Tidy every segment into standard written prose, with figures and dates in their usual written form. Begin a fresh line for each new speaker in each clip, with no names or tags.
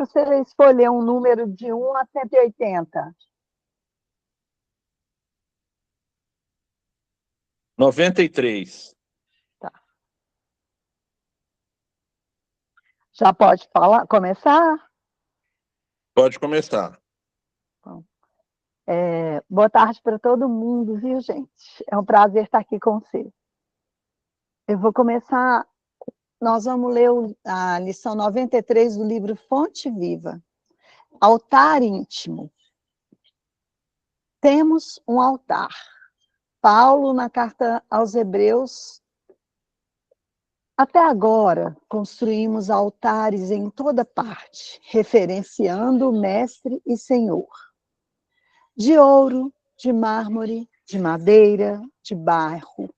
Você vai escolher um número de 1 a 180.
93.
Tá. Já pode falar, começar?
Pode começar.
Bom, boa tarde para todo mundo, viu, gente? É um prazer estar aqui com você. Eu vou começar, nós vamos ler a lição 93 do livro Fonte Viva. Altar íntimo. Temos um altar. Paulo, na carta aos Hebreus. Até agora, construímos altares em toda parte, referenciando o Mestre e Senhor. De ouro, de mármore, de madeira, de barro,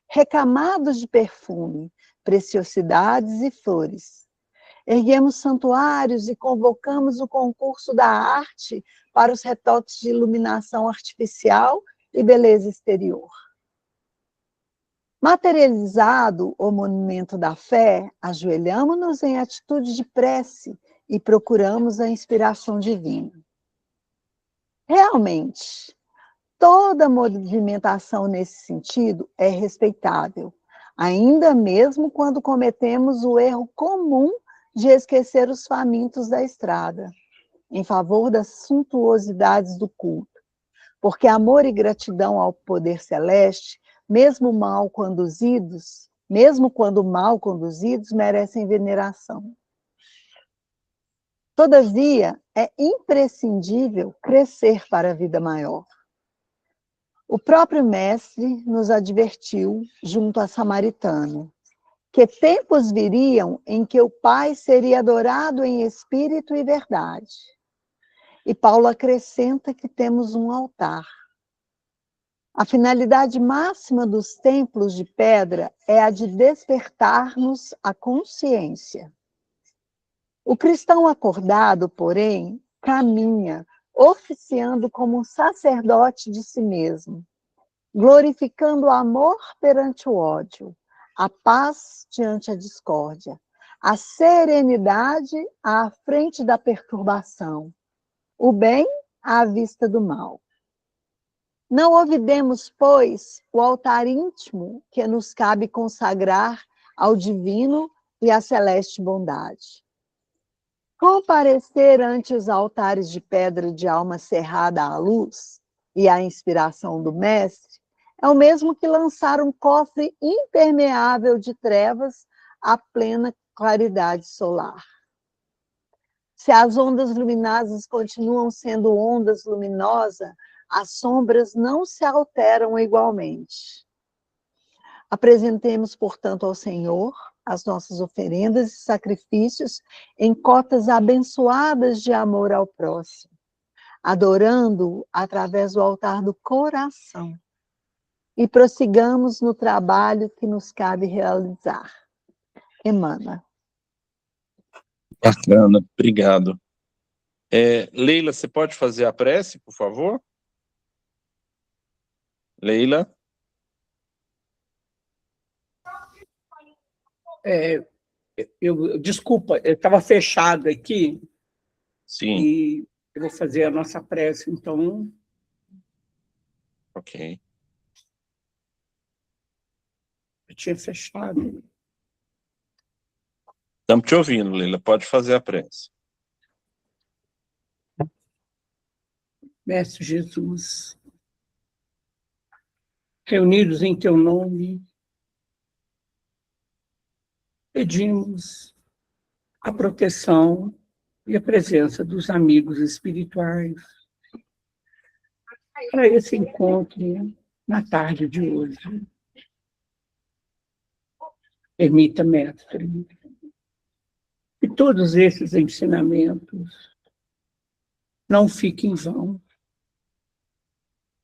recamados de perfume, preciosidades e flores. Erguemos santuários e convocamos o concurso da arte para os retoques de iluminação artificial e beleza exterior. Materializado o monumento da fé, ajoelhamo-nos em atitude de prece e procuramos a inspiração divina. Realmente, toda movimentação nesse sentido é respeitável, ainda mesmo quando cometemos o erro comum de esquecer os famintos da estrada, em favor das suntuosidades do culto, porque amor e gratidão ao poder celeste, mesmo quando mal conduzidos, merecem veneração. Todavia, é imprescindível crescer para a vida maior. O próprio Mestre nos advertiu, junto a Samaritano, que tempos viriam em que o Pai seria adorado em espírito e verdade. E Paulo acrescenta que temos um altar. A finalidade máxima dos templos de pedra é a de despertar-nos a consciência. O cristão acordado, porém, caminha, oficiando como um sacerdote de si mesmo, glorificando o amor perante o ódio, a paz diante a discórdia, a serenidade à frente da perturbação, o bem à vista do mal. Não olvidemos, pois, o altar íntimo que nos cabe consagrar ao divino e à celeste bondade. Comparecer ante os altares de pedra de alma cerrada à luz e à inspiração do Mestre é o mesmo que lançar um cofre impermeável de trevas à plena claridade solar. Se as ondas luminosas continuam sendo ondas luminosas, as sombras não se alteram igualmente. Apresentemos, portanto, ao Senhor as nossas oferendas e sacrifícios em cotas abençoadas de amor ao próximo, adorando-o através do altar do coração. E prossigamos no trabalho que nos cabe realizar. Emmanuel.
Bacana, obrigado. Leila, você pode fazer a prece, por favor? Leila?
Desculpa, eu estava fechado aqui.
Sim.
E eu vou fazer a nossa prece, então.
Ok.
Eu tinha fechado.
Estamos te ouvindo, Leila. Pode fazer a prece.
Mestre Jesus, reunidos em teu nome, pedimos a proteção e a presença dos amigos espirituais para esse encontro na tarde de hoje. Permita, Mestre, que todos esses ensinamentos não fiquem em vão,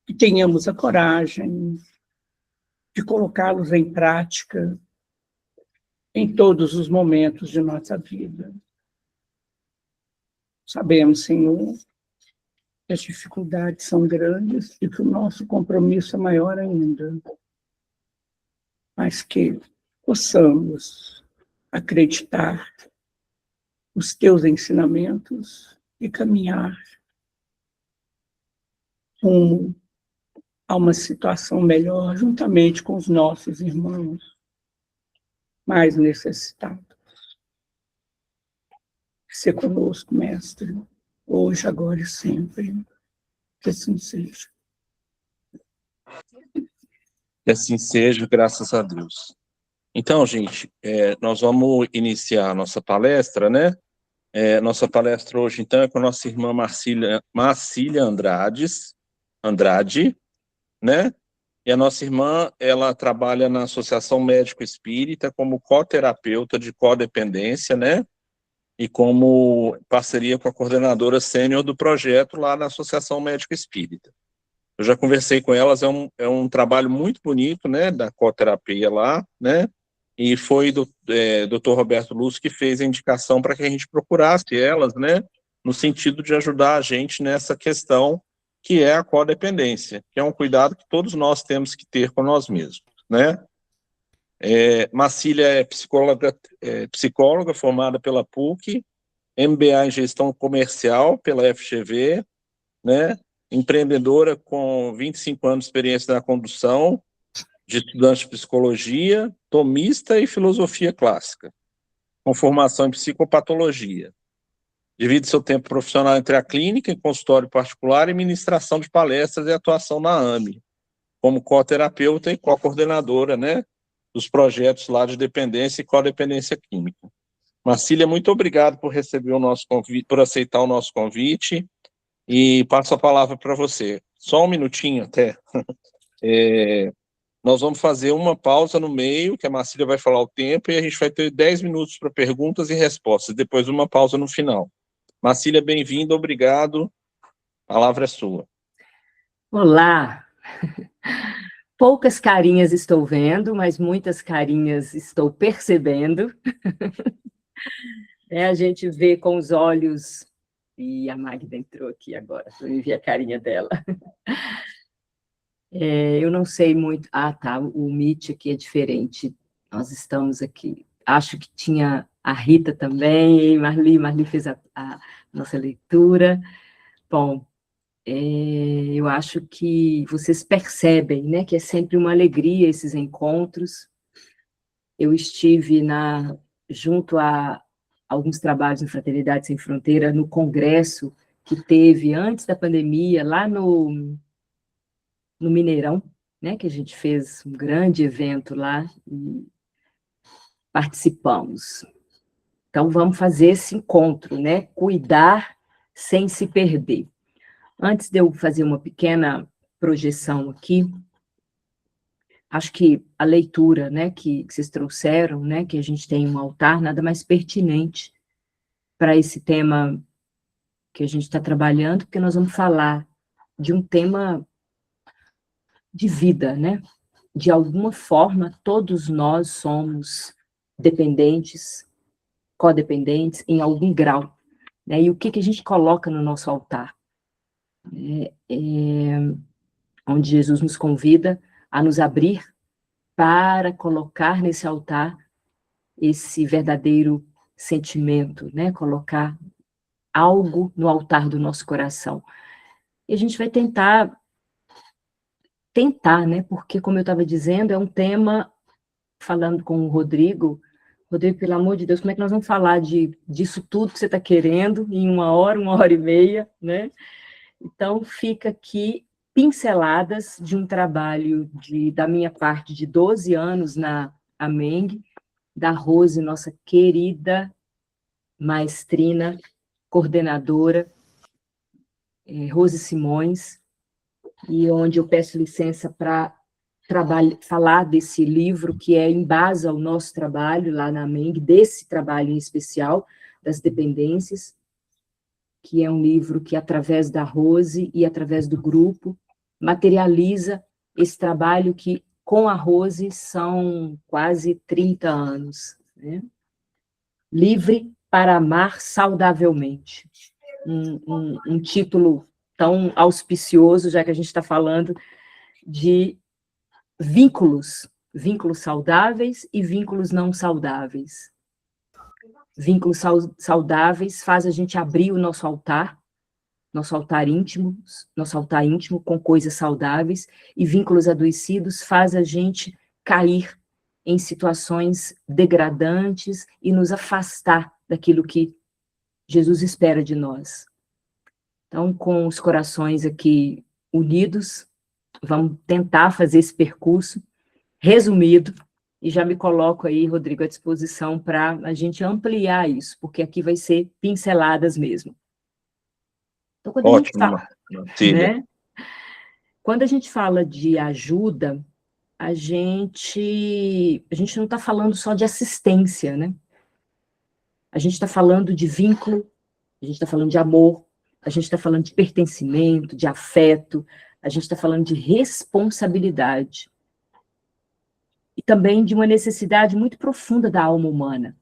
que tenhamos a coragem de colocá-los em prática em todos os momentos de nossa vida. Sabemos, Senhor, que as dificuldades são grandes e que o nosso compromisso é maior ainda, mas que possamos acreditar os teus ensinamentos e caminhar rumo a uma situação melhor, juntamente com os nossos irmãos mais necessitados. Ser conosco, Mestre, hoje, agora e sempre. Que assim seja.
Que assim seja, graças a Deus. Então, gente, nós vamos iniciar a nossa palestra, né? Nossa palestra hoje, então, é com a nossa irmã Marcília Andrade, né? E a nossa irmã, ela trabalha na Associação Médico Espírita como coterapeuta de codependência, né? E como parceria com a coordenadora sênior do projeto lá na Associação Médico Espírita. Eu já conversei com elas, é um trabalho muito bonito, né, da coterapia lá, né, e foi do Dr. Roberto Lúcio que fez a indicação para que a gente procurasse elas, né, no sentido de ajudar a gente nessa questão que é a codependência, que é um cuidado que todos nós temos que ter com nós mesmos, né. Marcília é psicóloga formada pela PUC, MBA em Gestão Comercial pela FGV, né, empreendedora com 25 anos de experiência na condução, de estudante de psicologia, tomista e filosofia clássica, com formação em psicopatologia. Divide seu tempo profissional entre a clínica, em consultório particular e ministração de palestras e atuação na AME, como coterapeuta e co-coordenadora, né, dos projetos lá de dependência e codependência química. Marcília, muito obrigado por receber o nosso convite, por aceitar o nosso convite, e passo a palavra para você. Só um minutinho até. Nós vamos fazer uma pausa no meio, que a Marcília vai falar o tempo, e a gente vai ter 10 minutos para perguntas e respostas, depois uma pausa no final. Marcília, bem-vinda, obrigado. A palavra é sua.
Olá! Poucas carinhas estou vendo, mas muitas carinhas estou percebendo. A gente vê com os olhos... E a Magda entrou aqui agora, para eu ver a carinha dela. Eu não sei muito... Ah, tá, o Meet aqui é diferente. Nós estamos aqui. Acho que tinha a Rita também, Marli fez a nossa leitura. Bom, eu acho que vocês percebem, né, que é sempre uma alegria esses encontros. Eu estive junto a alguns trabalhos em Fraternidade Sem Fronteira, no congresso que teve antes da pandemia, lá no Mineirão, né, que a gente fez um grande evento lá e participamos. Então, vamos fazer esse encontro, né, cuidar sem se perder. Antes de eu fazer uma pequena projeção aqui, acho que a leitura, né, que vocês trouxeram, né, que a gente tem um altar, nada mais pertinente para esse tema que a gente está trabalhando, porque nós vamos falar de um tema de vida, né? De alguma forma, todos nós somos dependentes, codependentes, em algum grau, né? E o que a gente coloca no nosso altar? Onde Jesus nos convida a nos abrir para colocar nesse altar esse verdadeiro sentimento, né? Colocar algo no altar do nosso coração. E a gente vai tentar, né? Porque, como eu estava dizendo, é um tema, falando com o Rodrigo, pelo amor de Deus, como é que nós vamos falar disso tudo que você está querendo em 1 hora e meia, né? Então, fica aqui pinceladas de um trabalho da minha parte de 12 anos na AMENG, da Rose, nossa querida maestrina, coordenadora, Rose Simões, e onde eu peço licença para falar desse livro, que em base ao nosso trabalho lá na AMENG, desse trabalho em especial, das dependências, que é um livro que, através da Rose e através do grupo, materializa esse trabalho que, com a Rose, são quase 30 anos. Né? Livre para amar saudavelmente. Um título tão auspicioso, já que a gente está falando de vínculos saudáveis e vínculos não saudáveis. Vínculos saudáveis faz a gente abrir o nosso altar íntimo com coisas saudáveis, e vínculos adoecidos faz a gente cair em situações degradantes e nos afastar daquilo que Jesus espera de nós. Então, com os corações aqui unidos, vamos tentar fazer esse percurso resumido, e já me coloco aí, Rodrigo, à disposição para a gente ampliar isso, porque aqui vai ser pinceladas mesmo. Então, quando a gente fala, né? Quando a gente fala de ajuda, a gente não está falando só de assistência, né? A gente está falando de vínculo, a gente está falando de amor, a gente está falando de pertencimento, de afeto, a gente está falando de responsabilidade. E também de uma necessidade muito profunda da alma humana.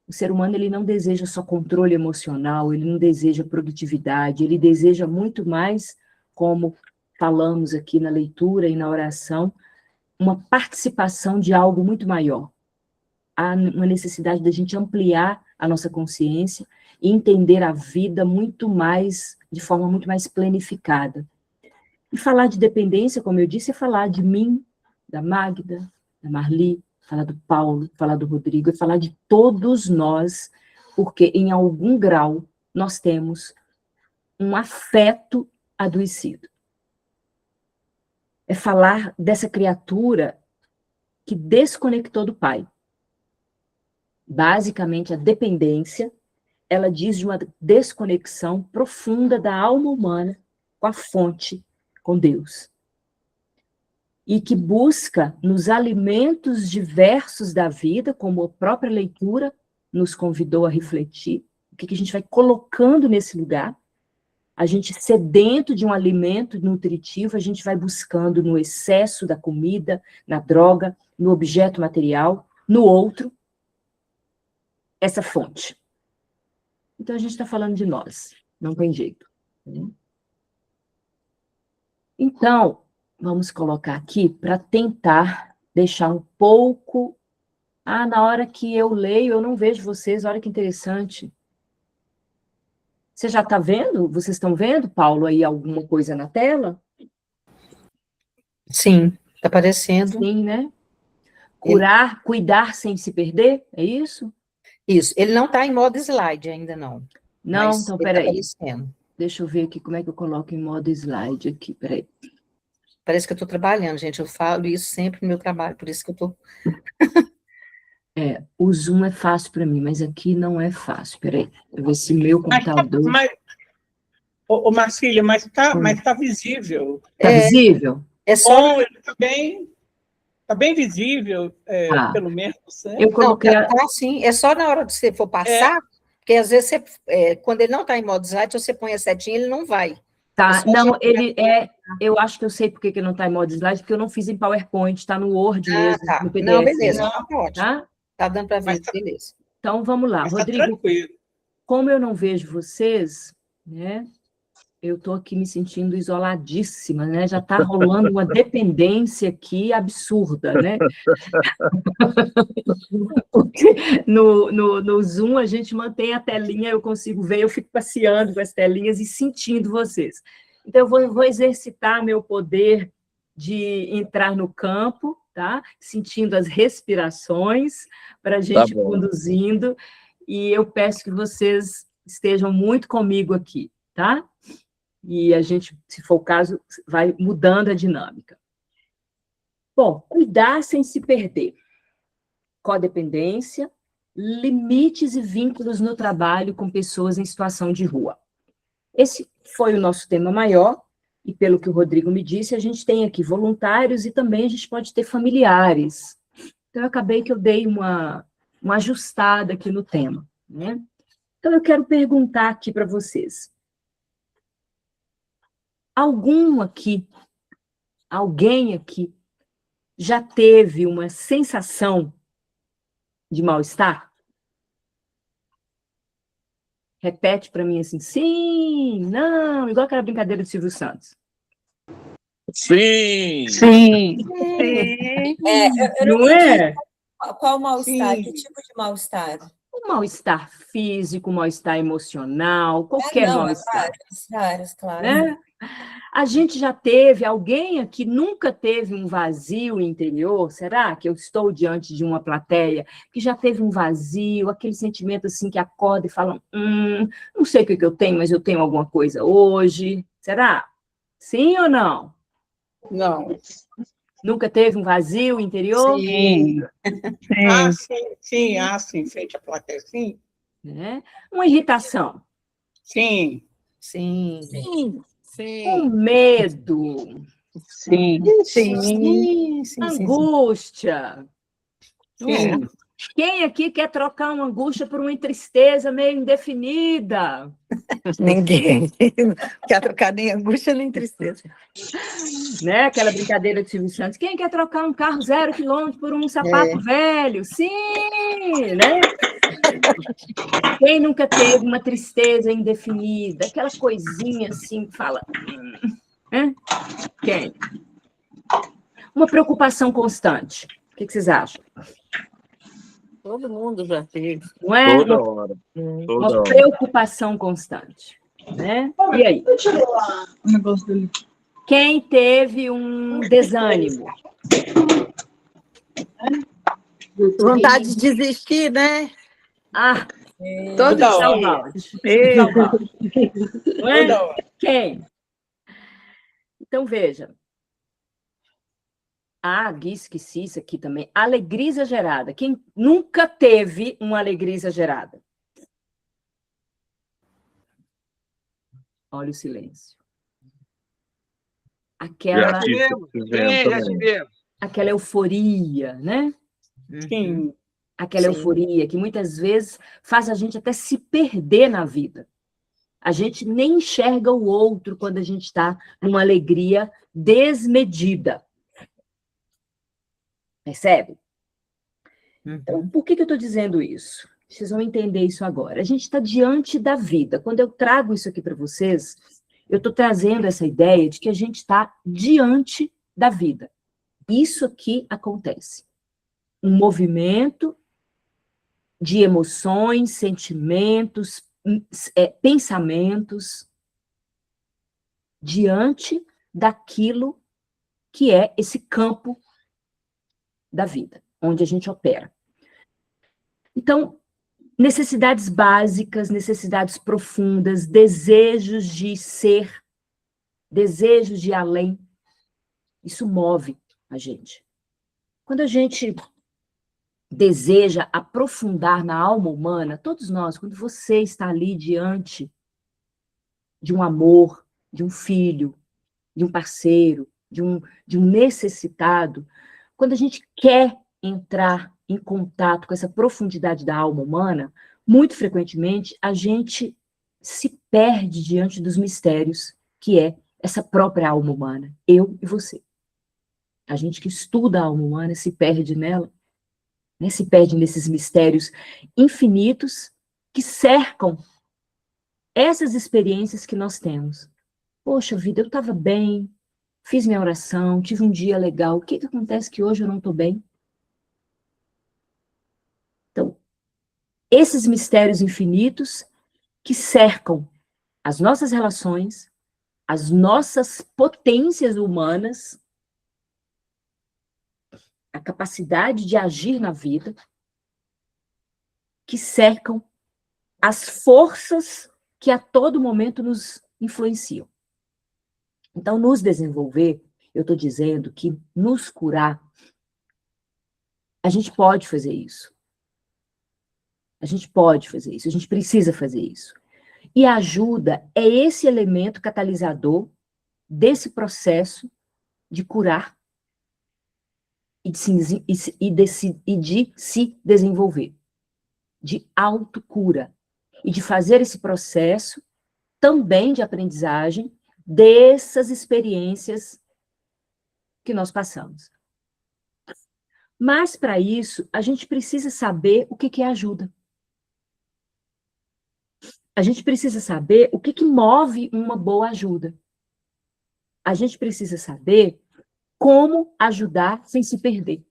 O ser humano, ele não deseja só controle emocional, ele não deseja produtividade, ele deseja muito mais, como falamos aqui na leitura e na oração, uma participação de algo muito maior. Há uma necessidade da gente ampliar a nossa consciência e entender a vida muito mais, de forma muito mais planificada. E falar de dependência, como eu disse, é falar de mim, da Magda, da Marli, falar do Paulo, falar do Rodrigo, é falar de todos nós, porque em algum grau nós temos um afeto adoecido. É falar dessa criatura que desconectou do pai. Basicamente, a dependência, ela diz de uma desconexão profunda da alma humana com a fonte, com Deus. E que busca nos alimentos diversos da vida, como a própria leitura nos convidou a refletir, o que a gente vai colocando nesse lugar. A gente, sedento de um alimento nutritivo, a gente vai buscando no excesso da comida, na droga, no objeto material, no outro, essa fonte. Então, a gente está falando de nós, não tem jeito. Então, vamos colocar aqui para tentar deixar um pouco... na hora que eu leio, eu não vejo vocês, olha que interessante. Você já está vendo? Vocês estão vendo, Paulo, aí alguma coisa na tela?
Sim, está aparecendo.
Sim, né? Cuidar sem se perder, é isso?
Isso, ele não está em modo slide ainda, não.
Não,
mas
então,
ele
peraí.
Tá aparecendo.
Deixa eu ver aqui como é que eu coloco em modo slide aqui, peraí.
Parece que eu estou trabalhando, gente, eu falo isso sempre no meu trabalho, por isso que eu estou...
O Zoom é fácil para mim, mas aqui não é fácil, peraí. Eu vou ver se meu computador...
Ô, Marcília, mas tá visível.
Tá visível?
É só...
Ele tá bem visível, pelo menos. Né?
Eu coloquei...
Não, tá assim, é só na hora que você for passar, porque às vezes quando ele não está em modo slide, você põe a setinha, ele não vai.
Tá, não, eu acho que eu sei por que não está em modo slide, porque eu não fiz em PowerPoint, está no Word mesmo,
tá.
no PDF.
Não, beleza, tá ótimo.
Tá?
Tá dando para ver, beleza.
Então, vamos lá. Rodrigo, como eu não vejo vocês, né, eu estou aqui me sentindo isoladíssima, né, já está rolando uma dependência aqui absurda, né? Porque no Zoom a gente mantém a telinha, eu consigo ver, eu fico passeando com as telinhas e sentindo vocês. Então, eu vou exercitar meu poder de entrar no campo, tá? Sentindo as respirações, para a gente conduzindo, e eu peço que vocês estejam muito comigo aqui, tá? E a gente, se for o caso, vai mudando a dinâmica. Bom, cuidar sem se perder. Codependência, limites e vínculos no trabalho com pessoas em situação de rua. Esse foi o nosso tema maior, e pelo que o Rodrigo me disse, a gente tem aqui voluntários e também a gente pode ter familiares. Então, eu acabei que eu dei uma ajustada aqui no tema, né? Então, eu quero perguntar aqui para vocês. Alguém aqui, já teve uma sensação de mal-estar? Repete para mim assim, sim, não, igual aquela brincadeira do Silvio Santos.
Sim!
Sim!
Eu
não
não
é?
Qual mal-estar? Que tipo de mal-estar?
um mal-estar físico, um mal-estar emocional, qualquer
Não,
mal-estar,
vários, claro.
né? A gente já teve, alguém aqui nunca teve um vazio interior? Será que eu estou diante de uma plateia que já teve um vazio, aquele sentimento assim que acorda e fala, não sei o que eu tenho, mas eu tenho alguma coisa hoje? Será? Sim ou não?
Não.
Nunca teve um vazio interior?
Sim.
Sim.
Sim, frente à plateia, sim.
Né? Uma irritação,
Sim.
Sim.
um medo,
Sim.
angústia.
Sim.
Quem aqui quer trocar uma angústia por uma tristeza meio indefinida?
Ninguém quer trocar nem angústia nem tristeza.
Né? Aquela brincadeira de Silvio Santos. Quem quer trocar um carro 0 km por um sapato velho? Sim, né? Quem nunca teve uma tristeza indefinida? Aquela coisinha assim que fala... Né? Quem? Uma preocupação constante. O que vocês acham?
Todo mundo já teve.
Não é?
Toda hora.
Uma
Toda hora.
preocupação constante. Né? E aí?
O negócio dele.
Quem teve um desânimo?
Vontade de desistir, né?
Ah,
Toda hora.
Salvaldi. Não é?
Toda hora.
Quem? Então, veja. Esqueci isso aqui também. Alegria exagerada. Quem nunca teve uma alegria exagerada? Olha o silêncio.
Já tivemos.
Aquela euforia, né?
Sim.
Aquela euforia que muitas vezes faz a gente até se perder na vida. A gente nem enxerga o outro quando a gente está numa alegria desmedida. Percebe? Então, por que eu estou dizendo isso? Vocês vão entender isso agora. A gente está diante da vida. Quando eu trago isso aqui para vocês, eu estou trazendo essa ideia de que a gente está diante da vida. Isso aqui acontece. Um movimento de emoções, sentimentos, pensamentos diante daquilo que é esse campo da vida, onde a gente opera. Então, necessidades básicas, necessidades profundas, desejos de ser, desejos de além, isso move a gente. Quando a gente deseja aprofundar na alma humana, todos nós, quando você está ali diante de um amor, de um filho, de um parceiro, de um necessitado, quando a gente quer entrar em contato com essa profundidade da alma humana, muito frequentemente a gente se perde diante dos mistérios que é essa própria alma humana, eu e você. A gente que estuda a alma humana se perde nela, né? Se perde nesses mistérios infinitos que cercam essas experiências que nós temos. Poxa vida, eu estava bem, fiz minha oração, tive um dia legal, o que acontece que hoje eu não estou bem? Então, esses mistérios infinitos que cercam as nossas relações, as nossas potências humanas, a capacidade de agir na vida, que cercam as forças que a todo momento nos influenciam. Então, nos desenvolver, eu estou dizendo que nos curar, a gente pode fazer isso. A gente pode fazer isso, a gente precisa fazer isso. E a ajuda é esse elemento catalisador desse processo de curar e de se desenvolver, de autocura, e de fazer esse processo também de aprendizagem dessas experiências que nós passamos. Mas, para isso, a gente precisa saber o que é ajuda. A gente precisa saber o que move uma boa ajuda. A gente precisa saber como ajudar sem se perder.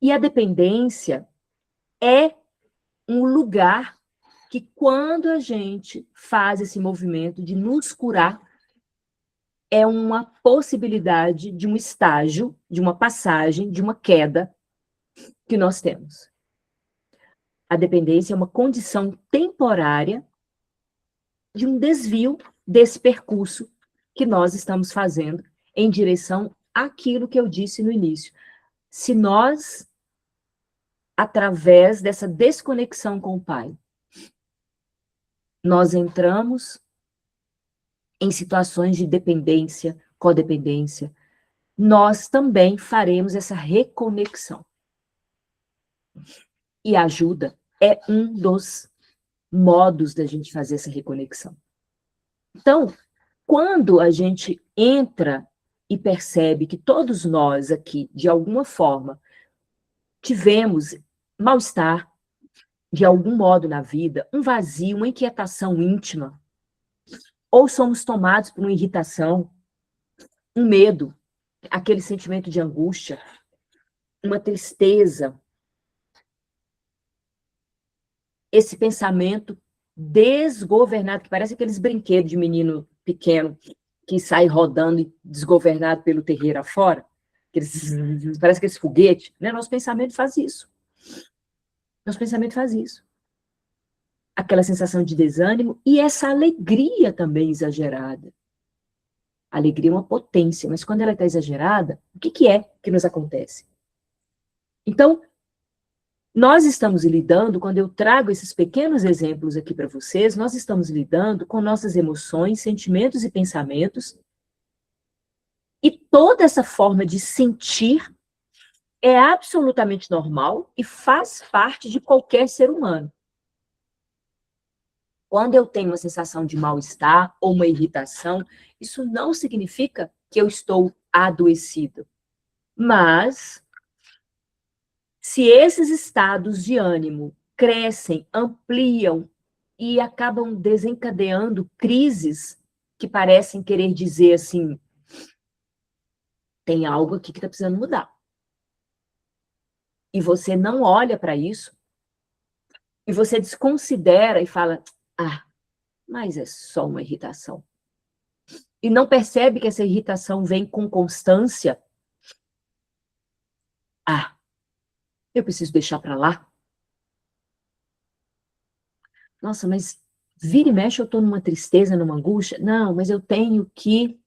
E a dependência é um lugar que, quando a gente faz esse movimento de nos curar, é uma possibilidade de um estágio, de uma passagem, de uma queda que nós temos. A dependência é uma condição temporária de um desvio desse percurso que nós estamos fazendo em direção àquilo que eu disse no início. Se nós, através dessa desconexão com o Pai, nós entramos em situações de dependência, codependência, nós também faremos essa reconexão. E a ajuda é um dos modos da gente fazer essa reconexão. Então, quando a gente entra e percebe que todos nós aqui, de alguma forma, tivemos mal-estar, de algum modo na vida, um vazio, uma inquietação íntima, ou somos tomados por uma irritação, um medo, aquele sentimento de angústia, uma tristeza, esse pensamento desgovernado, que parece aqueles brinquedos de menino pequeno que sai rodando e desgovernado pelo terreiro afora, parece aqueles foguetes, né? Nosso pensamento faz isso. Nosso pensamento faz isso. Aquela sensação de desânimo e essa alegria também exagerada. A alegria é uma potência, mas quando ela está exagerada, o que é que nos acontece? Então, nós estamos lidando, quando eu trago esses pequenos exemplos aqui para vocês, nós estamos lidando com nossas emoções, sentimentos e pensamentos, e toda essa forma de sentir é absolutamente normal e faz parte de qualquer ser humano. Quando eu tenho uma sensação de mal-estar ou uma irritação, isso não significa que eu estou adoecido. Mas, se esses estados de ânimo crescem, ampliam e acabam desencadeando crises que parecem querer dizer assim, tem algo aqui que está precisando mudar. E você não olha para isso, e você desconsidera e fala, mas é só uma irritação. E não percebe que essa irritação vem com constância. Eu preciso deixar para lá. Nossa, mas vira e mexe eu estou numa tristeza, numa angústia. Não, mas eu tenho que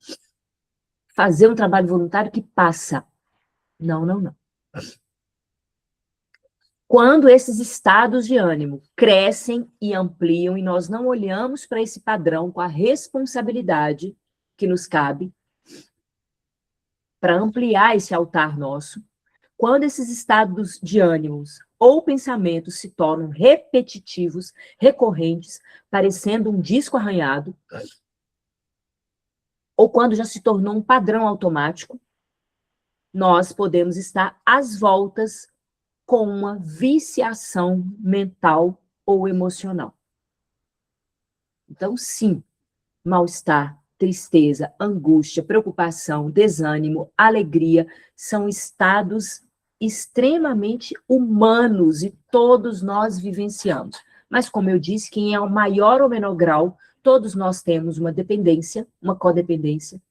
fazer um trabalho voluntário que passa. Não, não, não. Quando esses estados de ânimo crescem e ampliam e nós não olhamos para esse padrão com a responsabilidade que nos cabe para ampliar esse altar nosso, quando esses estados de ânimos ou pensamentos se tornam repetitivos, recorrentes, parecendo um disco arranhado, ou quando já se tornou um padrão automático, nós podemos estar às voltas com uma viciação mental ou emocional. Então, sim, mal-estar, tristeza, angústia, preocupação, desânimo, alegria, são estados extremamente humanos e todos nós vivenciamos. Mas, como eu disse, que em maior ou menor grau, todos nós temos uma dependência, uma codependência,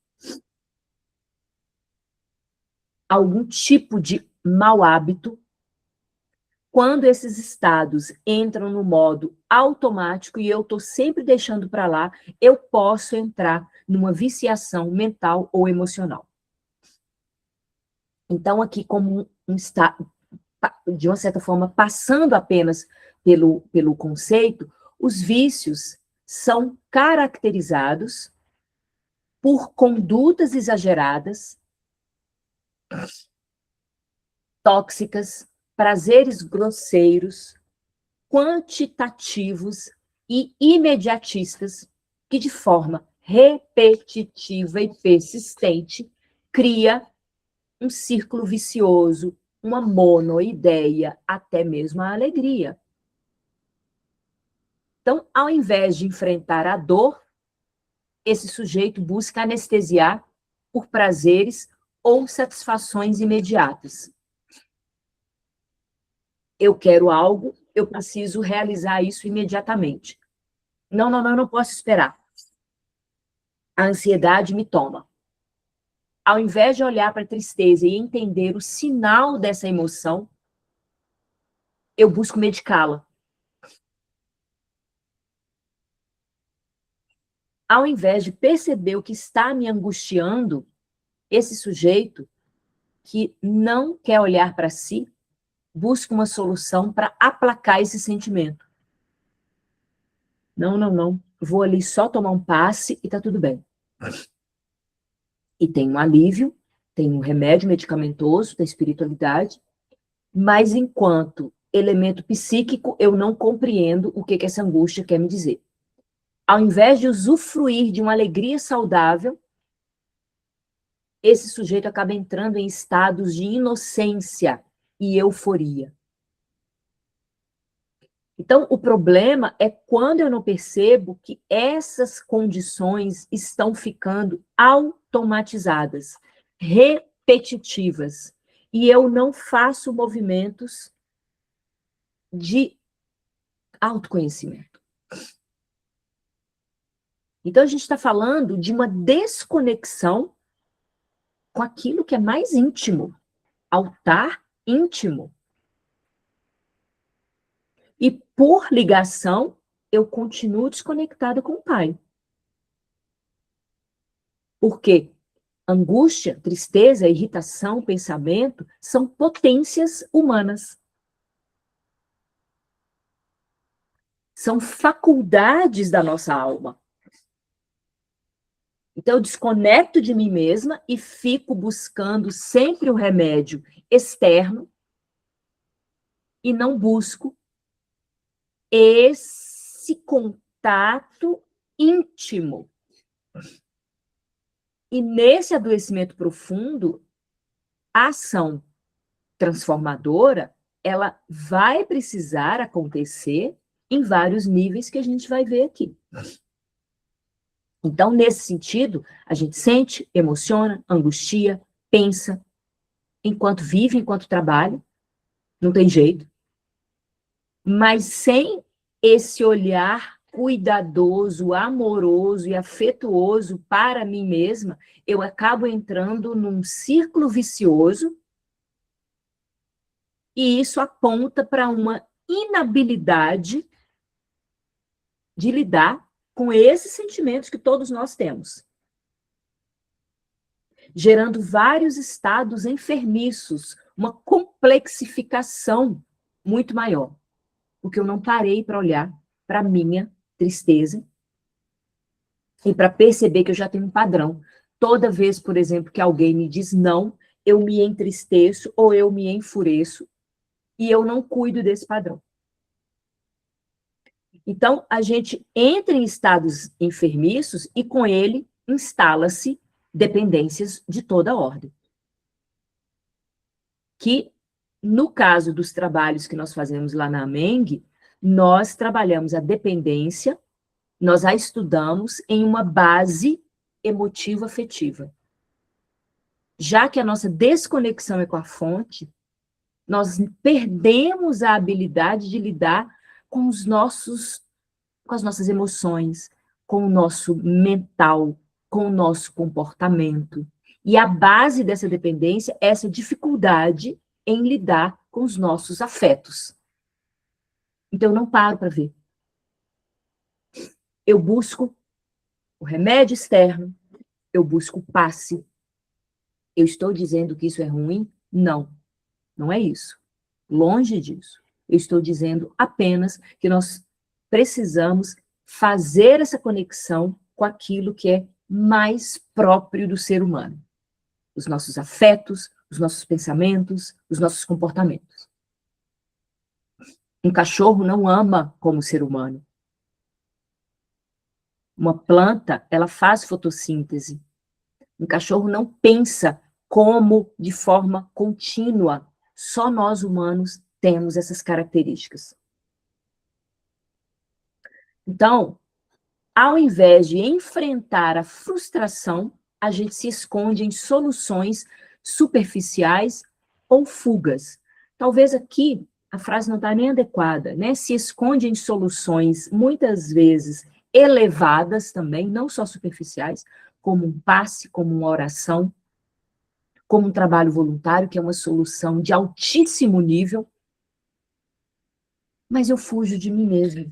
algum tipo de mau hábito. Quando esses estados entram no modo automático e eu estou sempre deixando para lá, eu posso entrar numa viciação mental ou emocional. Então, aqui, como de uma certa forma, passando apenas pelo conceito, os vícios são caracterizados por condutas exageradas, tóxicas, prazeres grosseiros, quantitativos e imediatistas, que de forma repetitiva e persistente cria um círculo vicioso, uma monoideia, até mesmo a alegria. Então, ao invés de enfrentar a dor, esse sujeito busca anestesiar por prazeres ou satisfações imediatas. Eu quero algo, eu preciso realizar isso imediatamente. Não, não, não, eu não posso esperar. A ansiedade me toma. Ao invés de olhar para a tristeza e entender o sinal dessa emoção, eu busco medicá-la. Ao invés de perceber o que está me angustiando, esse sujeito que não quer olhar para si, busca uma solução para aplacar esse sentimento. Não, não, não. Vou ali só tomar um passe e tá tudo bem. E tem um alívio, tem um remédio medicamentoso da espiritualidade, mas enquanto elemento psíquico, eu não compreendo o que essa angústia quer me dizer. Ao invés de usufruir de uma alegria saudável, esse sujeito acaba entrando em estados de inocência e euforia. Então, o problema é quando eu não percebo que essas condições estão ficando automatizadas, repetitivas, e eu não faço movimentos de autoconhecimento. Então, a gente está falando de uma desconexão com aquilo que é mais íntimo, altar íntimo. E por ligação, eu continuo desconectada com o Pai. Porque angústia, tristeza, irritação, pensamento são potências humanas. São faculdades da nossa alma. Então, eu desconecto de mim mesma e fico buscando sempre o remédio externo e não busco esse contato íntimo. E nesse adoecimento profundo, a ação transformadora, ela vai precisar acontecer em vários níveis que a gente vai ver aqui. Então, nesse sentido, a gente sente, emociona, angustia, pensa, enquanto vive, enquanto trabalha, não tem jeito. Mas sem esse olhar cuidadoso, amoroso e afetuoso para mim mesma, eu acabo entrando num círculo vicioso e isso aponta para uma inabilidade de lidar com esses sentimentos que todos nós temos, gerando vários estados enfermiços, uma complexificação muito maior, porque eu não parei para olhar para a minha tristeza e para perceber que eu já tenho um padrão. Toda vez, por exemplo, que alguém me diz não, eu me entristeço ou eu me enfureço e eu não cuido desse padrão. Então, a gente entra em estados enfermiços e com ele instala-se dependências de toda ordem. Que, no caso dos trabalhos que nós fazemos lá na AMENG, nós trabalhamos a dependência, nós a estudamos em uma base emotivo-afetiva. Já que a nossa desconexão é com a fonte, nós perdemos a habilidade de lidar com com as nossas emoções, com o nosso mental, com o nosso comportamento. E a base dessa dependência é essa dificuldade em lidar com os nossos afetos. Então, eu não paro para ver. Eu busco o remédio externo, eu busco o passe. Eu estou dizendo que isso é ruim? Não, não é isso. Longe disso. Eu estou dizendo apenas que nós precisamos fazer essa conexão com aquilo que é mais próprio do ser humano. Os nossos afetos, os nossos pensamentos, os nossos comportamentos. Um cachorro não ama como ser humano. Uma planta, ela faz fotossíntese. Um cachorro não pensa como de forma contínua. Só nós humanos temos essas características. Então, ao invés de enfrentar a frustração, a gente se esconde em soluções superficiais ou fugas. Talvez aqui a frase não está nem adequada, né? Se esconde em soluções, muitas vezes, elevadas também, não só superficiais, como um passe, como uma oração, como um trabalho voluntário, que é uma solução de altíssimo nível, mas eu fujo de mim mesmo.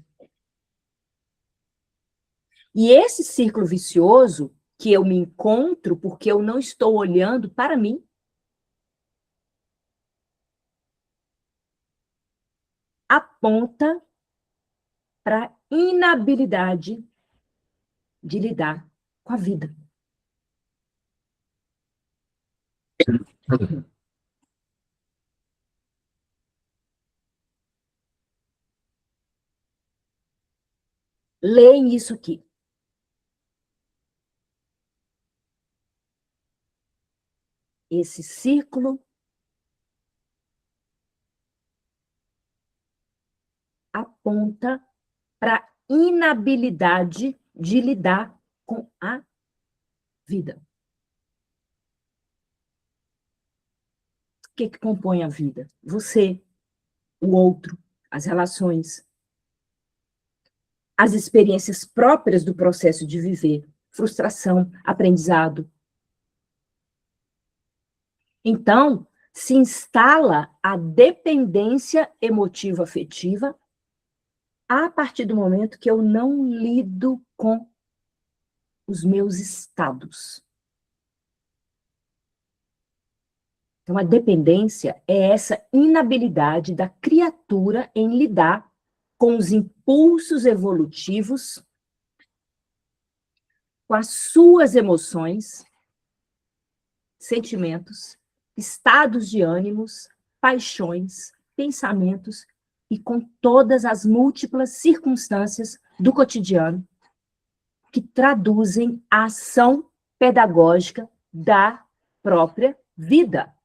E esse círculo vicioso, que eu me encontro porque eu não estou olhando para mim, aponta para a inabilidade de lidar com a vida. Leem isso aqui. Esse círculo aponta para a inabilidade de lidar com a vida. O que compõe a vida? Você, o outro, as relações, as experiências próprias do processo de viver, frustração, aprendizado. Então, se instala a dependência emotiva-afetiva a partir do momento que eu não lido com os meus estados. Então, a dependência é essa inabilidade da criatura em lidar com os impulsos evolutivos, com as suas emoções, sentimentos, estados de ânimos, paixões, pensamentos e com todas as múltiplas circunstâncias do cotidiano que traduzem a ação pedagógica da própria vida.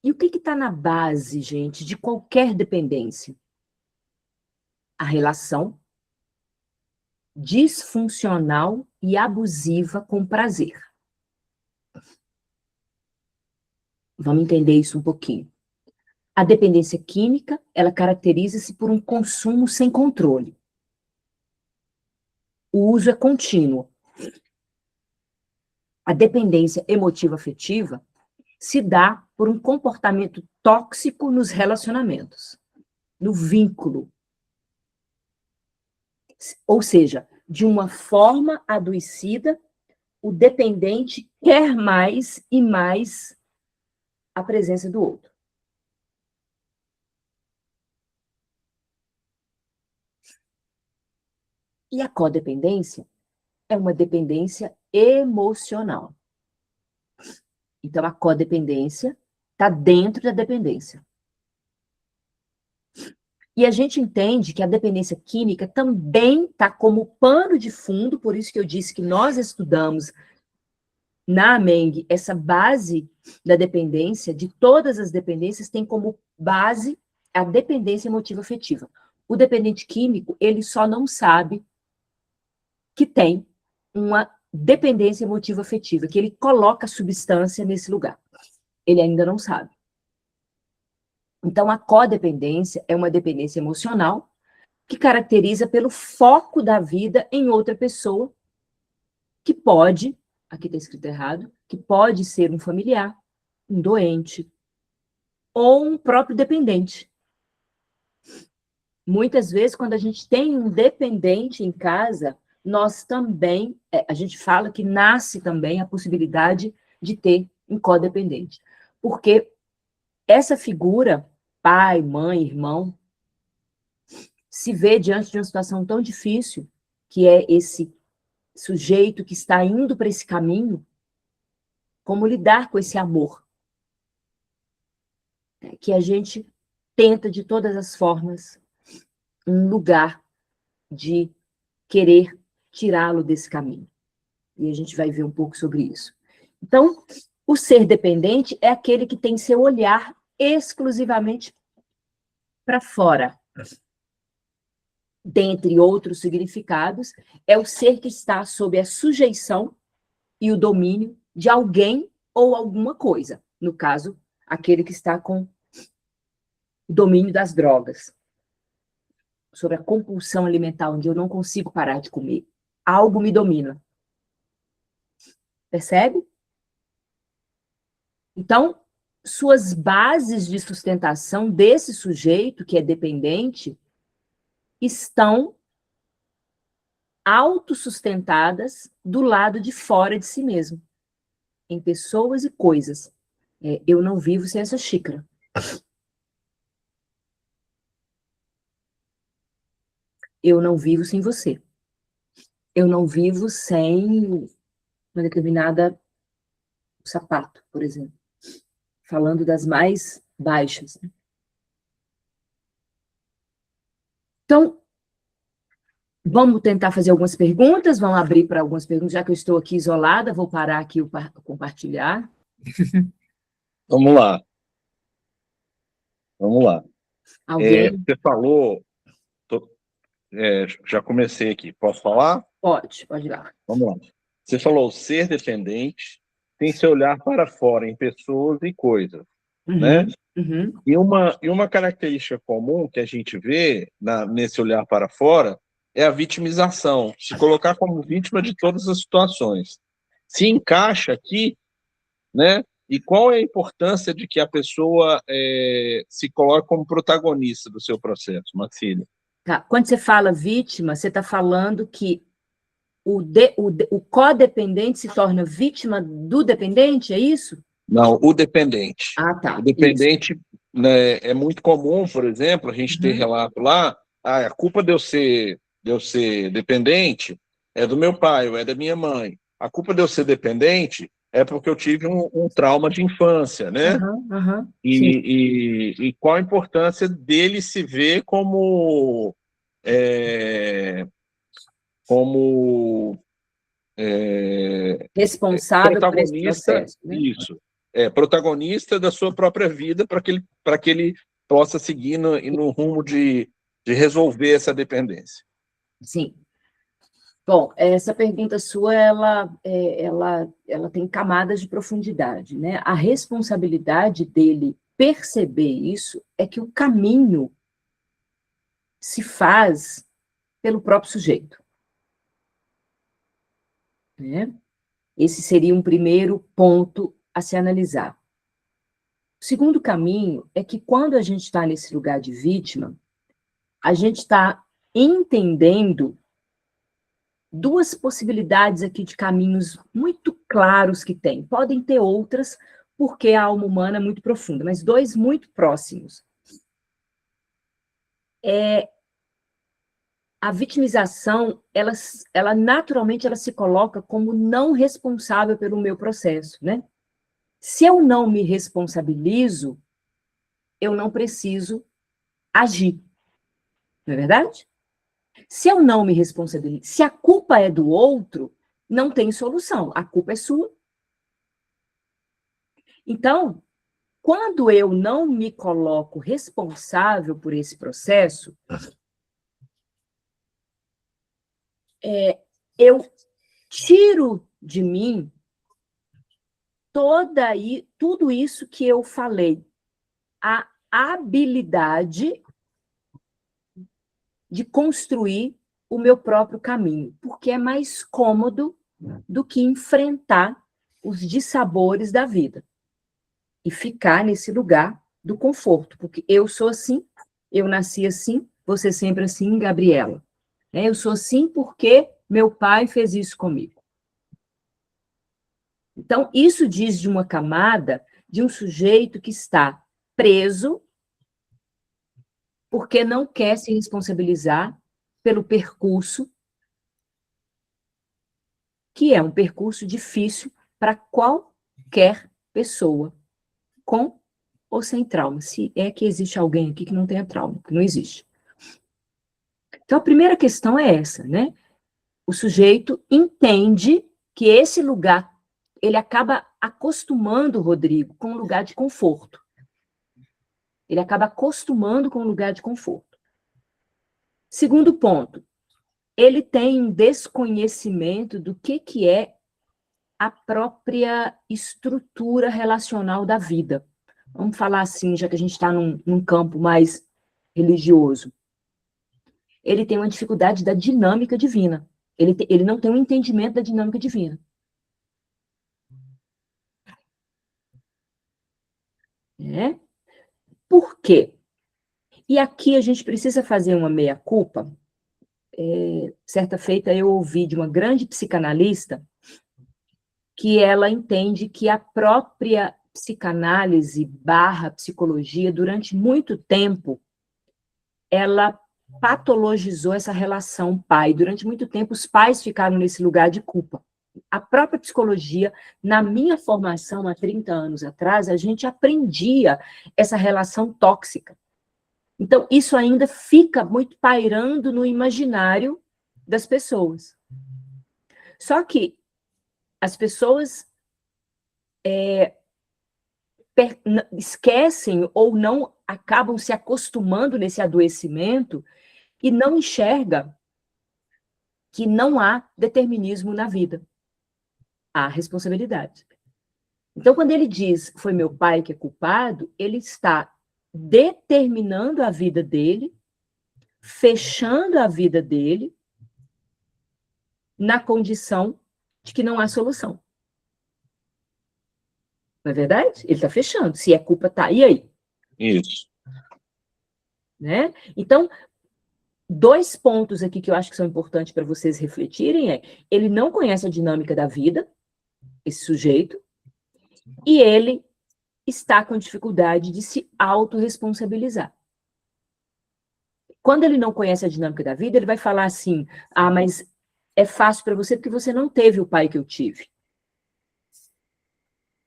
E o que está na base, gente, de qualquer dependência? A relação disfuncional e abusiva com prazer. Vamos entender isso um pouquinho. A dependência química, ela caracteriza-se por um consumo sem controle. O uso é contínuo. A dependência emotiva-afetiva se dá por um comportamento tóxico nos relacionamentos, no vínculo. Ou seja, de uma forma adoecida, o dependente quer mais e mais a presença do outro. E a codependência é uma dependência emocional. Então, a codependência está dentro da dependência. E a gente entende que a dependência química também está como pano de fundo, por isso que eu disse que nós estudamos na Meng essa base da dependência, de todas as dependências, tem como base a dependência emotiva-afetiva. O dependente químico, ele só não sabe que tem uma dependência emotiva-afetiva, que ele coloca a substância nesse lugar. Ele ainda não sabe. Então, a codependência é uma dependência emocional que caracteriza pelo foco da vida em outra pessoa, que pode, aqui está escrito errado, que pode ser um familiar, um doente, ou um próprio dependente. Muitas vezes, quando a gente tem um dependente em casa, nós também, a gente fala que nasce também a possibilidade de ter um codependente. Porque essa figura, pai, mãe, irmão, se vê diante de uma situação tão difícil, que é esse sujeito que está indo para esse caminho, como lidar com esse amor, que a gente tenta de todas as formas, um lugar de querer tirá-lo desse caminho. E a gente vai ver um pouco sobre isso. Então, o ser dependente é aquele que tem seu olhar exclusivamente para fora. Dentre outros significados, é o ser que está sob a sujeição e o domínio de alguém ou alguma coisa. no caso, aquele que está com domínio das drogas, sobre a compulsão alimentar, onde eu não consigo parar de comer. Algo me domina. Percebe? Então, suas bases de sustentação desse sujeito, que é dependente, estão autossustentadas do lado de fora de si mesmo, em pessoas e coisas. Eu não vivo sem essa xícara. Eu não vivo sem você. Eu não vivo sem uma determinada sapato, por exemplo. Falando das mais baixas. Né? Então, vamos tentar fazer algumas perguntas, vamos abrir para algumas perguntas, já que eu estou aqui isolada, vou parar aqui o compartilhar.
Vamos lá. Vamos lá.
Alguém?
Você falou... já comecei aqui. Posso falar?
Pode ir lá.
Vamos lá. Você falou ser dependente tem se olhar para fora em pessoas e coisas, né?
Uhum.
E uma característica comum que a gente vê nesse olhar para fora é a vitimização, se colocar como vítima de todas as situações. Se encaixa aqui, né? E qual é a importância de que a pessoa se coloque como protagonista do seu processo, Marcília?
Tá. Quando você fala vítima, você está falando que o codependente se torna vítima do dependente, é isso?
Não, o dependente.
Ah, tá.
O dependente, né, é muito comum, por exemplo, a gente ter relato lá, a culpa de eu ser dependente é do meu pai ou é da minha mãe. A culpa de eu ser dependente é porque eu tive um trauma de infância, né? E qual a importância dele se ver como
responsável por esse processo, né?
Isso. Protagonista da sua própria vida para que ele possa seguir no rumo de resolver essa dependência.
Sim. Bom, essa pergunta sua, ela tem camadas de profundidade, né? A responsabilidade dele perceber isso é que o caminho se faz pelo próprio sujeito. Né? Esse seria um primeiro ponto a se analisar. O segundo caminho é que quando a gente está nesse lugar de vítima, a gente está entendendo duas possibilidades aqui de caminhos muito claros que tem. Podem ter outras, porque a alma humana é muito profunda, mas dois muito próximos. A vitimização, ela naturalmente ela se coloca como não responsável pelo meu processo, né? Se eu não me responsabilizo, eu não preciso agir. Não é verdade? Se eu não me responsabilizo, se a culpa é do outro, não tem solução. A culpa é sua. Então, quando eu não me coloco responsável por esse processo, eu tiro de mim tudo isso que eu falei. A habilidade de construir o meu próprio caminho, porque é mais cômodo do que enfrentar os dissabores da vida e ficar nesse lugar do conforto, porque eu sou assim, eu nasci assim, você sempre assim, Gabriela. Eu sou assim porque meu pai fez isso comigo. Então, isso diz de uma camada de um sujeito que está preso porque não quer se responsabilizar pelo percurso, que é um percurso difícil para qualquer pessoa, com ou sem trauma. Se é que existe alguém aqui que não tenha trauma, que não existe. Então, a primeira questão é essa, né? O sujeito entende que esse lugar, ele acaba acostumando o Rodrigo com um lugar de conforto. Ele acaba acostumando com um lugar de conforto. Segundo ponto, ele tem um desconhecimento do que é a própria estrutura relacional da vida. Vamos falar assim, já que a gente está num campo mais religioso. Ele tem uma dificuldade da dinâmica divina. Ele não tem um entendimento da dinâmica divina. Por quê? E aqui a gente precisa fazer uma meia-culpa. Certa feita eu ouvi de uma grande psicanalista que ela entende que a própria psicanálise / psicologia, durante muito tempo, ela patologizou essa relação pai. Durante muito tempo, os pais ficaram nesse lugar de culpa. A própria psicologia, na minha formação há 30 anos atrás, a gente aprendia essa relação tóxica. Então, isso ainda fica muito pairando no imaginário das pessoas. Só que as pessoas esquecem ou não acabam se acostumando nesse adoecimento e não enxerga que não há determinismo na vida. Há responsabilidade. Então, quando ele diz, foi meu pai que é culpado, ele está determinando a vida dele, fechando a vida dele, na condição de que não há solução. Não é verdade? Ele está fechando. Se é culpa, tá. E aí?
Isso.
Né? Então, 2 pontos aqui que eu acho que são importantes para vocês refletirem ele não conhece a dinâmica da vida, esse sujeito, e ele está com dificuldade de se autorresponsabilizar. Quando ele não conhece a dinâmica da vida, ele vai falar assim, mas é fácil para você porque você não teve o pai que eu tive.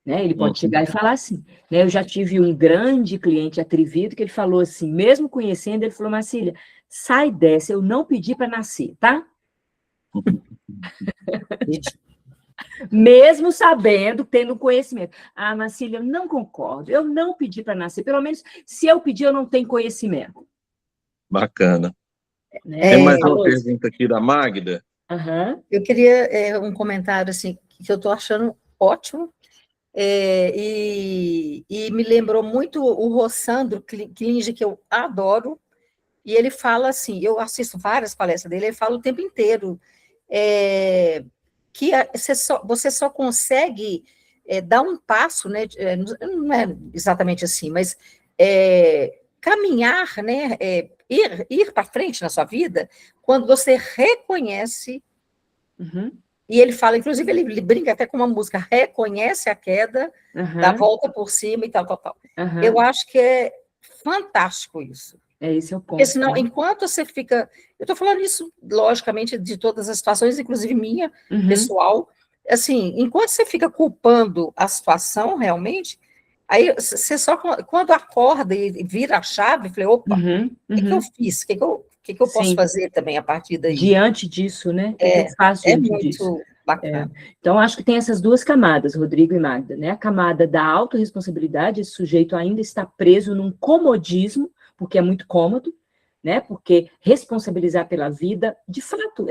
Né? Ele pode chegar e falar assim, né? Eu já tive um grande cliente atrevido que ele falou assim, mesmo conhecendo, ele falou, Marcília, sai dessa, eu não pedi para nascer, tá? Mesmo sabendo, tendo conhecimento. Marcília, eu não concordo, eu não pedi para nascer, pelo menos se eu pedir, eu não tenho conhecimento.
Bacana.
Né?
Tem mais uma pergunta aqui da Magda?
Eu queria um comentário assim, que eu estou achando ótimo, e me lembrou muito o Rossandro Klinge, que eu adoro, e ele fala assim, eu assisto várias palestras dele, ele fala o tempo inteiro, que você só consegue dar um passo, né, não é exatamente assim, mas caminhar, né, ir para frente na sua vida, quando você reconhece, e ele fala, inclusive ele brinca até com uma música, reconhece a queda, dá volta por cima e tal. Eu acho que é fantástico isso.
Esse é o ponto.
Porque senão, enquanto você fica... Eu estou falando isso, logicamente, de todas as situações, inclusive minha, pessoal. Assim, enquanto você fica culpando a situação, realmente, aí você só... Quando acorda e vira a chave, falei, opa, o que eu fiz? O que eu posso fazer também a partir daí?
Diante disso, né? O que eu faço diante disso?
Muito bacana.
Então, acho que tem essas 2 camadas, Rodrigo e Magda, né? A camada da autorresponsabilidade, esse sujeito ainda está preso num comodismo, porque é muito cômodo, né? Porque responsabilizar pela vida, de fato,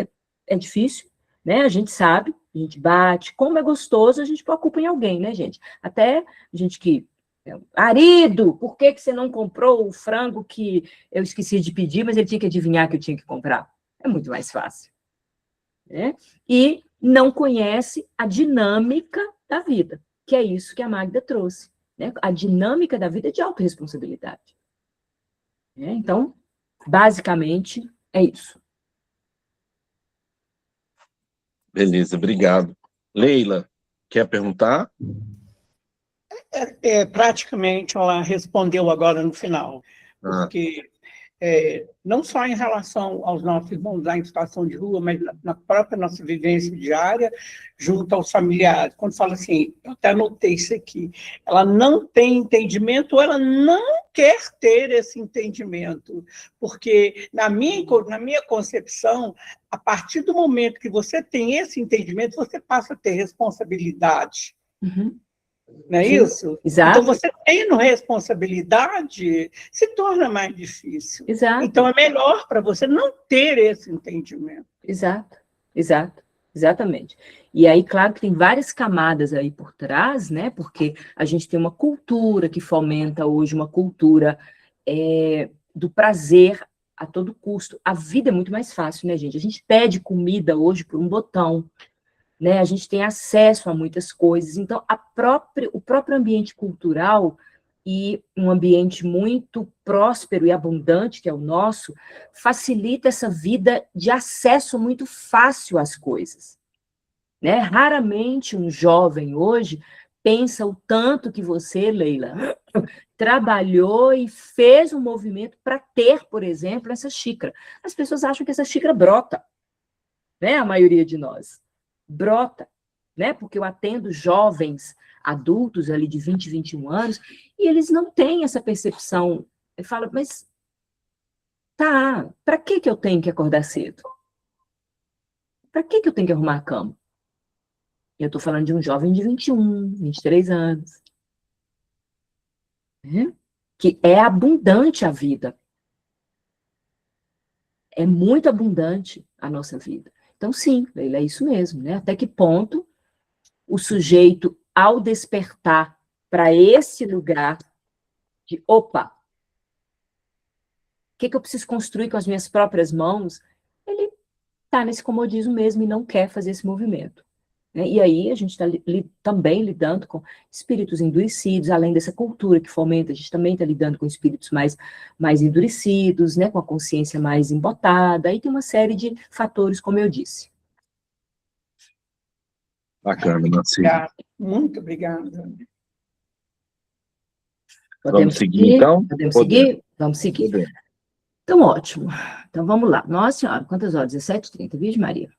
é difícil, né? A gente sabe, a gente bate, como é gostoso, a gente põe a culpa em alguém, né, gente? Até gente que... Marido, por que você não comprou o frango que eu esqueci de pedir, mas ele tinha que adivinhar que eu tinha que comprar? É muito mais fácil. Né? E não conhece a dinâmica da vida, que é isso que a Magda trouxe. Né? A dinâmica da vida é de autorresponsabilidade. Então, basicamente, é isso.
Beleza, obrigado. Leila, quer perguntar?
Praticamente ela respondeu agora no final, porque não só em relação aos nossos irmãos lá em situação de rua, mas na própria nossa vivência diária, junto aos familiares. Quando fala assim, eu até anotei isso aqui, ela não tem entendimento, ou ela não quer ter esse entendimento, porque na minha concepção, a partir do momento que você tem esse entendimento, você passa a ter responsabilidade. Não é isso?
Exato.
Então, você tendo responsabilidade, se torna mais difícil.
Exato.
Então, é melhor para você não ter esse entendimento.
Exato, exato. Exatamente. E aí, claro que tem várias camadas aí por trás, né? Porque a gente tem uma cultura que fomenta hoje, uma cultura do prazer a todo custo. A vida é muito mais fácil, né, gente? A gente pede comida hoje por um botão, né? A gente tem acesso a muitas coisas. Então, o próprio ambiente cultural e um ambiente muito próspero e abundante, que é o nosso, facilita essa vida de acesso muito fácil às coisas, né? Raramente um jovem hoje pensa o tanto que você, Leila, trabalhou e fez um movimento para ter, por exemplo, essa xícara. As pessoas acham que essa xícara brota, né? A maioria de nós. Brota, né? Porque eu atendo jovens adultos ali de 20, 21 anos, e eles não têm essa percepção. Eu falo, mas tá, para que eu tenho que acordar cedo? Para que eu tenho que arrumar a cama? Eu estou falando de um jovem de 21, 23 anos. Né? Que é abundante a vida. É muito abundante a nossa vida. Então, sim, Leila, é isso mesmo, né? Até que ponto o sujeito, ao despertar para esse lugar de, opa, o que eu preciso construir com as minhas próprias mãos, ele está nesse comodismo mesmo e não quer fazer esse movimento. Né? E aí a gente está também lidando com espíritos endurecidos, além dessa cultura que fomenta, a gente também está lidando com espíritos mais endurecidos, né? Com a consciência mais embotada, aí tem uma série de fatores, como eu disse.
Bacana, Nancy.
Muito obrigada.
Vamos seguir, então?
Podemos seguir? Vamos seguir.
Podemos.
Então, ótimo. Então, vamos lá. Nossa Senhora, quantas horas? 17h30, Virgem Maria.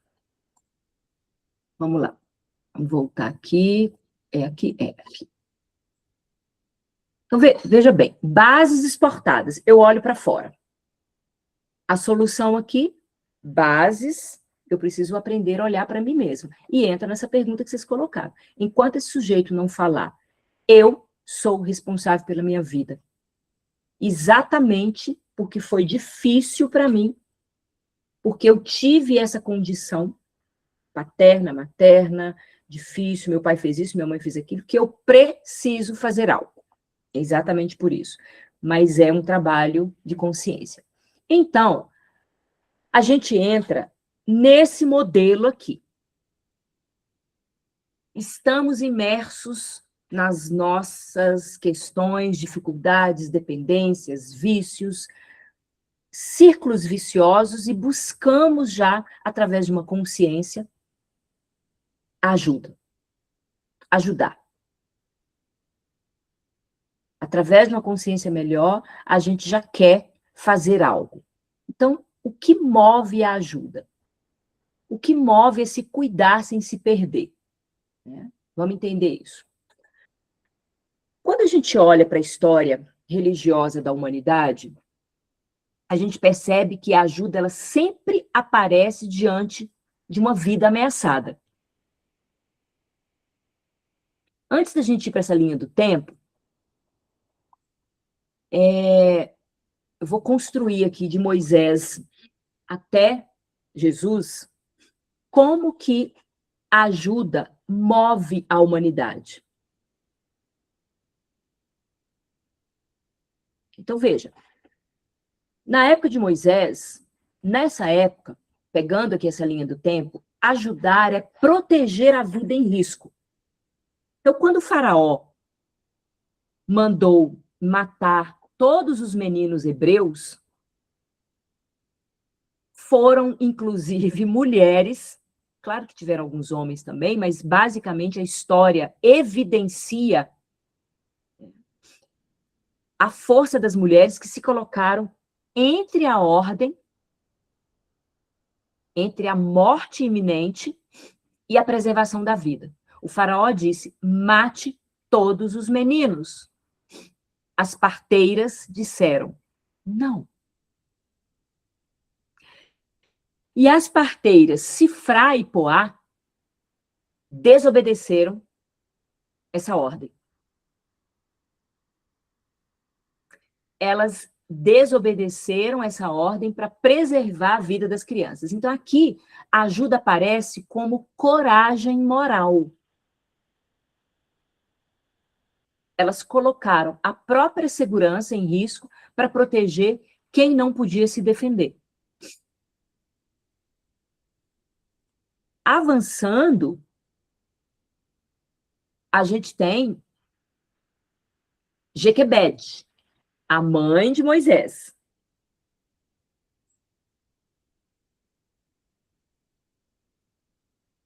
Vamos lá. Vamos voltar aqui. É aqui. Então, veja bem. Bases exportadas. Eu olho para fora. A solução aqui, bases, eu preciso aprender a olhar para mim mesmo. E entra nessa pergunta que vocês colocaram. Enquanto esse sujeito não falar, eu sou responsável pela minha vida. Exatamente porque foi difícil para mim, porque eu tive essa condição paterna, materna, difícil, meu pai fez isso, minha mãe fez aquilo, que eu preciso fazer algo. Exatamente por isso. Mas é um trabalho de consciência. Então, a gente entra nesse modelo aqui. Estamos imersos nas nossas questões, dificuldades, dependências, vícios, círculos viciosos e buscamos já, através de uma consciência, ajudar. Através de uma consciência melhor, a gente já quer fazer algo. Então, o que move a ajuda? O que move é se cuidar sem se perder. Né? Vamos entender isso. Quando a gente olha para a história religiosa da humanidade, a gente percebe que a ajuda ela sempre aparece diante de uma vida ameaçada. Antes da gente ir para essa linha do tempo, eu vou construir aqui de Moisés até Jesus, como que a ajuda move a humanidade. Então, veja, na época de Moisés, nessa época, pegando aqui essa linha do tempo, ajudar é proteger a vida em risco. Então, quando o faraó mandou matar todos os meninos hebreus, foram, inclusive, mulheres, claro que tiveram alguns homens também, mas, basicamente, a história evidencia a força das mulheres que se colocaram entre a ordem, entre a morte iminente e a preservação da vida. O faraó disse, mate todos os meninos. As parteiras disseram, não. E as parteiras, Sifrá e Poá, desobedeceram essa ordem. Elas desobedeceram essa ordem para preservar a vida das crianças. Então, aqui, a ajuda aparece como coragem moral. Elas colocaram a própria segurança em risco para proteger quem não podia se defender. Avançando, a gente tem Jequebede, a mãe de Moisés.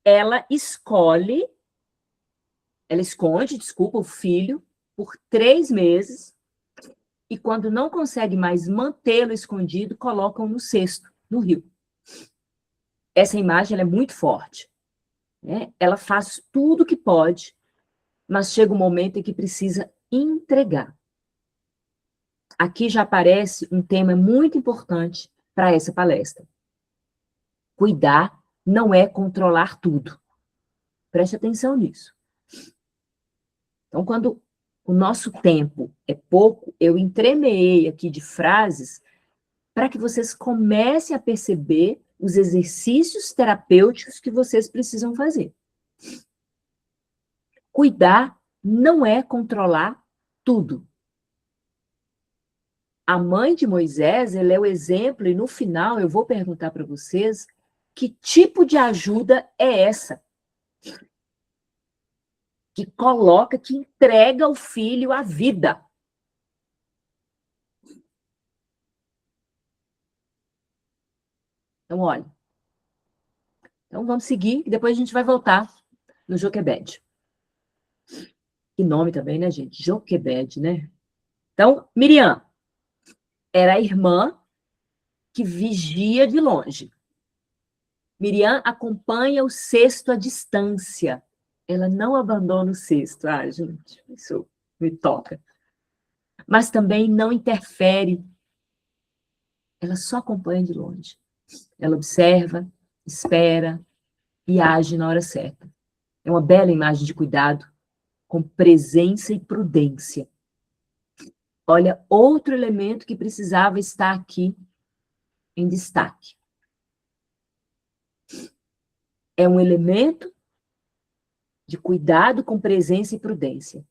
Ela esconde, desculpa, o filho por 3 meses, e quando não consegue mais mantê-lo escondido, colocam no cesto, no rio. Essa imagem ela é muito forte, né? Ela faz tudo o que pode, mas chega um momento em que precisa entregar. Aqui já aparece um tema muito importante para essa palestra. Cuidar não é controlar tudo. Preste atenção nisso. Então, quando o nosso tempo é pouco, eu entremeei aqui de frases para que vocês comecem a perceber os exercícios terapêuticos que vocês precisam fazer. Cuidar não é controlar tudo. A mãe de Moisés, ela é o exemplo, e no final eu vou perguntar para vocês que tipo de ajuda é essa? Que coloca, que entrega o filho à vida. Então, olha. Então, vamos seguir, e depois a gente vai voltar no Joquebede. Que nome também, né, gente? Joquebede, né? Então, Miriam era a irmã que vigia de longe. Miriam acompanha o cesto à distância. Ela não abandona o cesto. Ah, gente, isso me toca. Mas também não interfere. Ela só acompanha de longe. Ela observa, espera e age na hora certa. É uma bela imagem de cuidado, com presença e prudência. Olha, outro elemento que precisava estar aqui em destaque. É um elemento de cuidado com presença e prudência.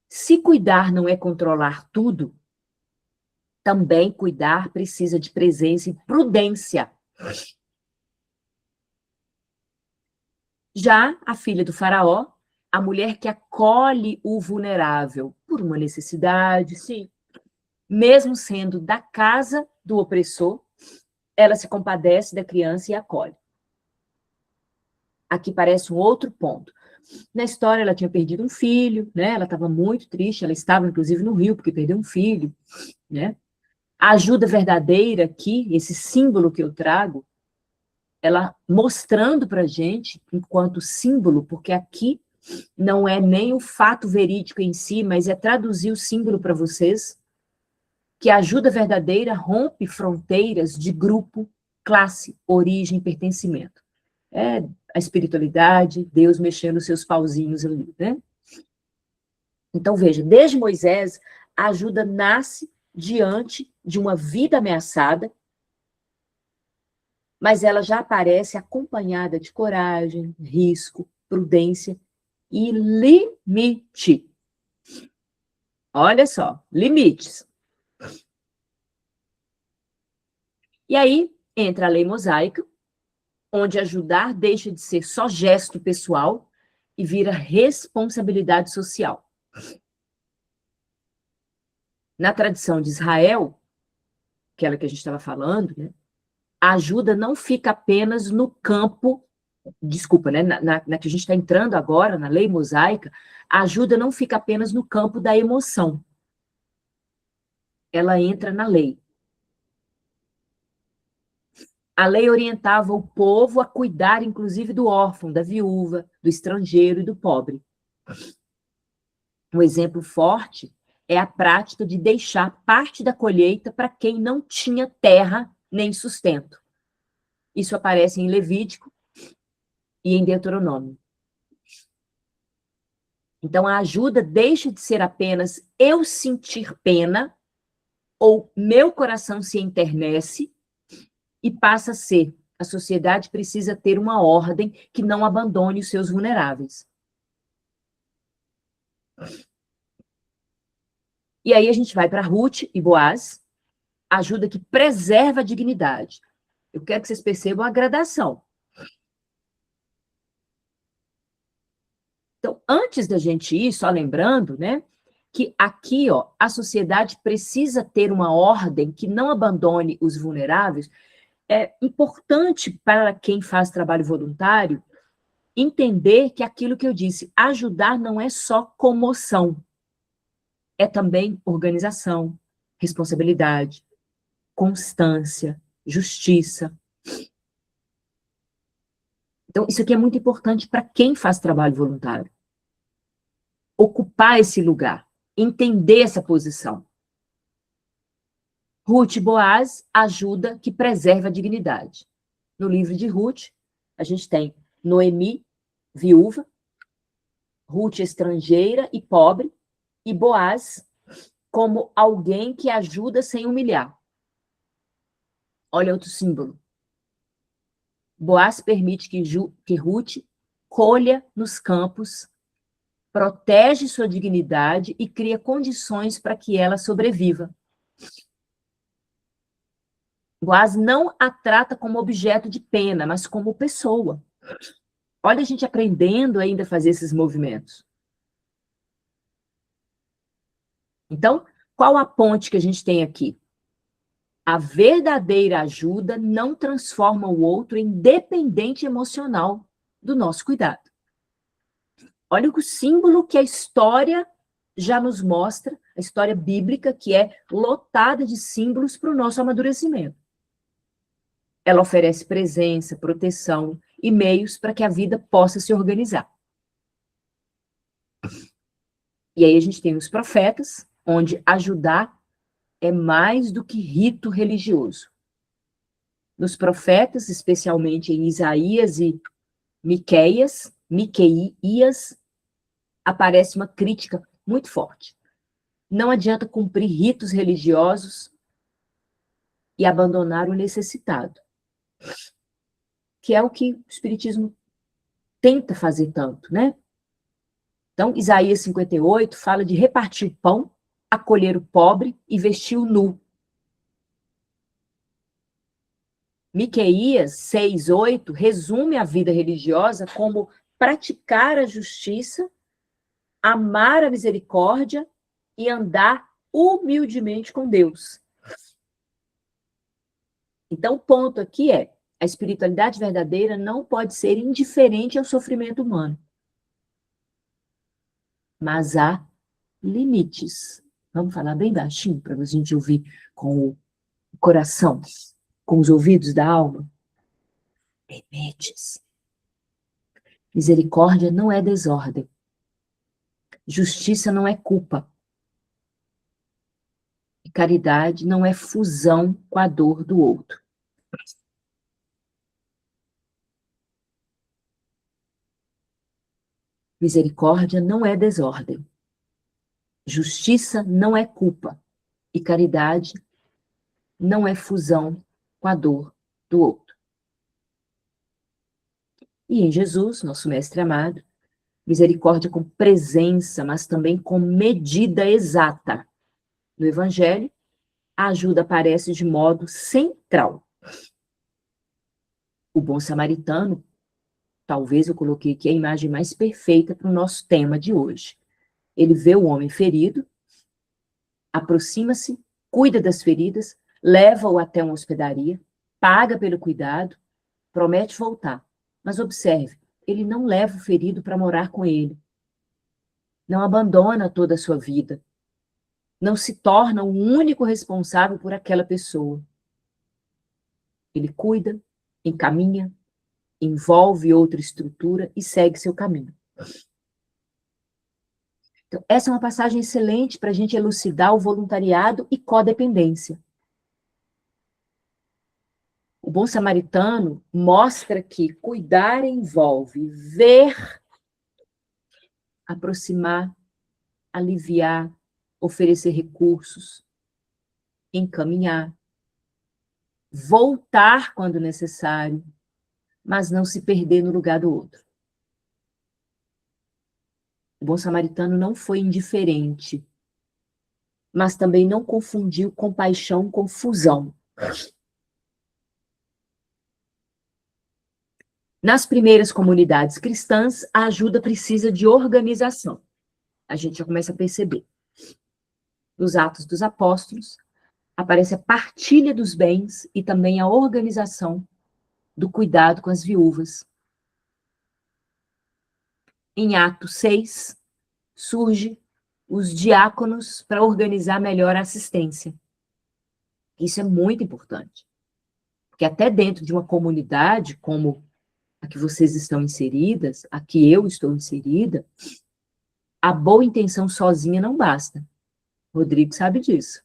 Se cuidar não é controlar tudo, também cuidar precisa de presença e prudência. Já a filha do faraó, a mulher que acolhe o vulnerável por uma necessidade, sim. Mesmo sendo da casa do opressor, ela se compadece da criança e acolhe. Aqui parece um outro ponto. Na história, ela tinha perdido um filho, né? Ela estava muito triste, ela estava, inclusive, no rio, porque perdeu um filho, né? A ajuda verdadeira aqui, esse símbolo que eu trago, ela mostrando para a gente, enquanto símbolo, porque aqui não é nem o fato verídico em si, mas é traduzir o símbolo para vocês, que a ajuda verdadeira rompe fronteiras de grupo, classe, origem, pertencimento. É a espiritualidade, Deus mexendo os seus pauzinhos ali, né? Então, veja, desde Moisés, a ajuda nasce diante de uma vida ameaçada, mas ela já aparece acompanhada de coragem, risco, prudência e limite. Olha só, limites. E aí entra a lei mosaica, onde ajudar deixa de ser só gesto pessoal e vira responsabilidade social. Na tradição de Israel, aquela que a gente estava falando, né, a ajuda não fica apenas no campo, desculpa, né, na que a gente está entrando agora, na lei mosaica, a ajuda não fica apenas no campo da emoção. Ela entra na lei. A lei orientava o povo a cuidar, inclusive, do órfão, da viúva, do estrangeiro e do pobre. Um exemplo forte é a prática de deixar parte da colheita para quem não tinha terra nem sustento. Isso aparece em Levítico e em Deuteronômio. Então, a ajuda deixa de ser apenas eu sentir pena ou meu coração se enternece e passa a ser: a sociedade precisa ter uma ordem que não abandone os seus vulneráveis. E aí a gente vai para Ruth e Boaz, ajuda que preserva a dignidade. Eu quero que vocês percebam a gradação. Então, antes da gente ir, só lembrando, né, que aqui, ó, a sociedade precisa ter uma ordem que não abandone os vulneráveis. É importante para quem faz trabalho voluntário entender que aquilo que eu disse, ajudar não é só comoção, é também organização, responsabilidade, constância, justiça. Então, isso aqui é muito importante para quem faz trabalho voluntário. Ocupar esse lugar, entender essa posição. Ruth e Boaz, ajuda que preserva a dignidade. No livro de Ruth, a gente tem Noemi, viúva, Ruth estrangeira e pobre, e Boaz como alguém que ajuda sem humilhar. Olha outro símbolo. Boaz permite que Ruth colha nos campos, protege sua dignidade e cria condições para que ela sobreviva. Boaz não a trata como objeto de pena, mas como pessoa. Olha a gente aprendendo ainda a fazer esses movimentos. Então, qual a ponte que a gente tem aqui? A verdadeira ajuda não transforma o outro em dependente emocional do nosso cuidado. Olha o símbolo que a história já nos mostra, a história bíblica, que é lotada de símbolos para o nosso amadurecimento. Ela oferece presença, proteção e meios para que a vida possa se organizar. E aí a gente tem os profetas, onde ajudar é mais do que rito religioso. Nos profetas, especialmente em Isaías e Miqueias, aparece uma crítica muito forte. Não adianta cumprir ritos religiosos e abandonar o necessitado, que é o que o Espiritismo tenta fazer tanto, né? Então, Isaías 58 fala de repartir o pão, acolher o pobre e vestir o nu. Miqueias 6:8 resume a vida religiosa como praticar a justiça, amar a misericórdia e andar humildemente com Deus. Então, o ponto aqui é: a espiritualidade verdadeira não pode ser indiferente ao sofrimento humano. Mas há limites. Vamos falar bem baixinho para a gente ouvir com o coração, com os ouvidos da alma? Limites. Misericórdia não é desordem. Justiça não é culpa. E caridade não é fusão com a dor do outro. Misericórdia não é desordem. Justiça não é culpa. E caridade não é fusão com a dor do outro. E em Jesus, nosso mestre amado, misericórdia com presença, mas também com medida exata. No Evangelho, a ajuda aparece de modo central. O bom samaritano, talvez eu coloquei aqui a imagem mais perfeita para o nosso tema de hoje. Ele vê o homem ferido, aproxima-se, cuida das feridas, leva-o até uma hospedaria, paga pelo cuidado, promete voltar. Mas observe, ele não leva o ferido para morar com ele. Não abandona toda a sua vida. Não se torna o único responsável por aquela pessoa. Ele cuida, encaminha, envolve outra estrutura e segue seu caminho. Então, essa é uma passagem excelente para a gente elucidar o voluntariado e codependência. O bom samaritano mostra que cuidar envolve ver, aproximar, aliviar, oferecer recursos, encaminhar, voltar quando necessário, mas não se perder no lugar do outro. O bom samaritano não foi indiferente, mas também não confundiu compaixão com fusão. Nas primeiras comunidades cristãs, a ajuda precisa de organização. A gente já começa a perceber. Nos Atos dos Apóstolos, aparece a partilha dos bens e também a organização do cuidado com as viúvas. Em Atos 6, surge os diáconos para organizar melhor a assistência. Isso é muito importante. Porque até dentro de uma comunidade, como a que vocês estão inseridas, a que eu estou inserida, a boa intenção sozinha não basta. Rodrigo sabe disso.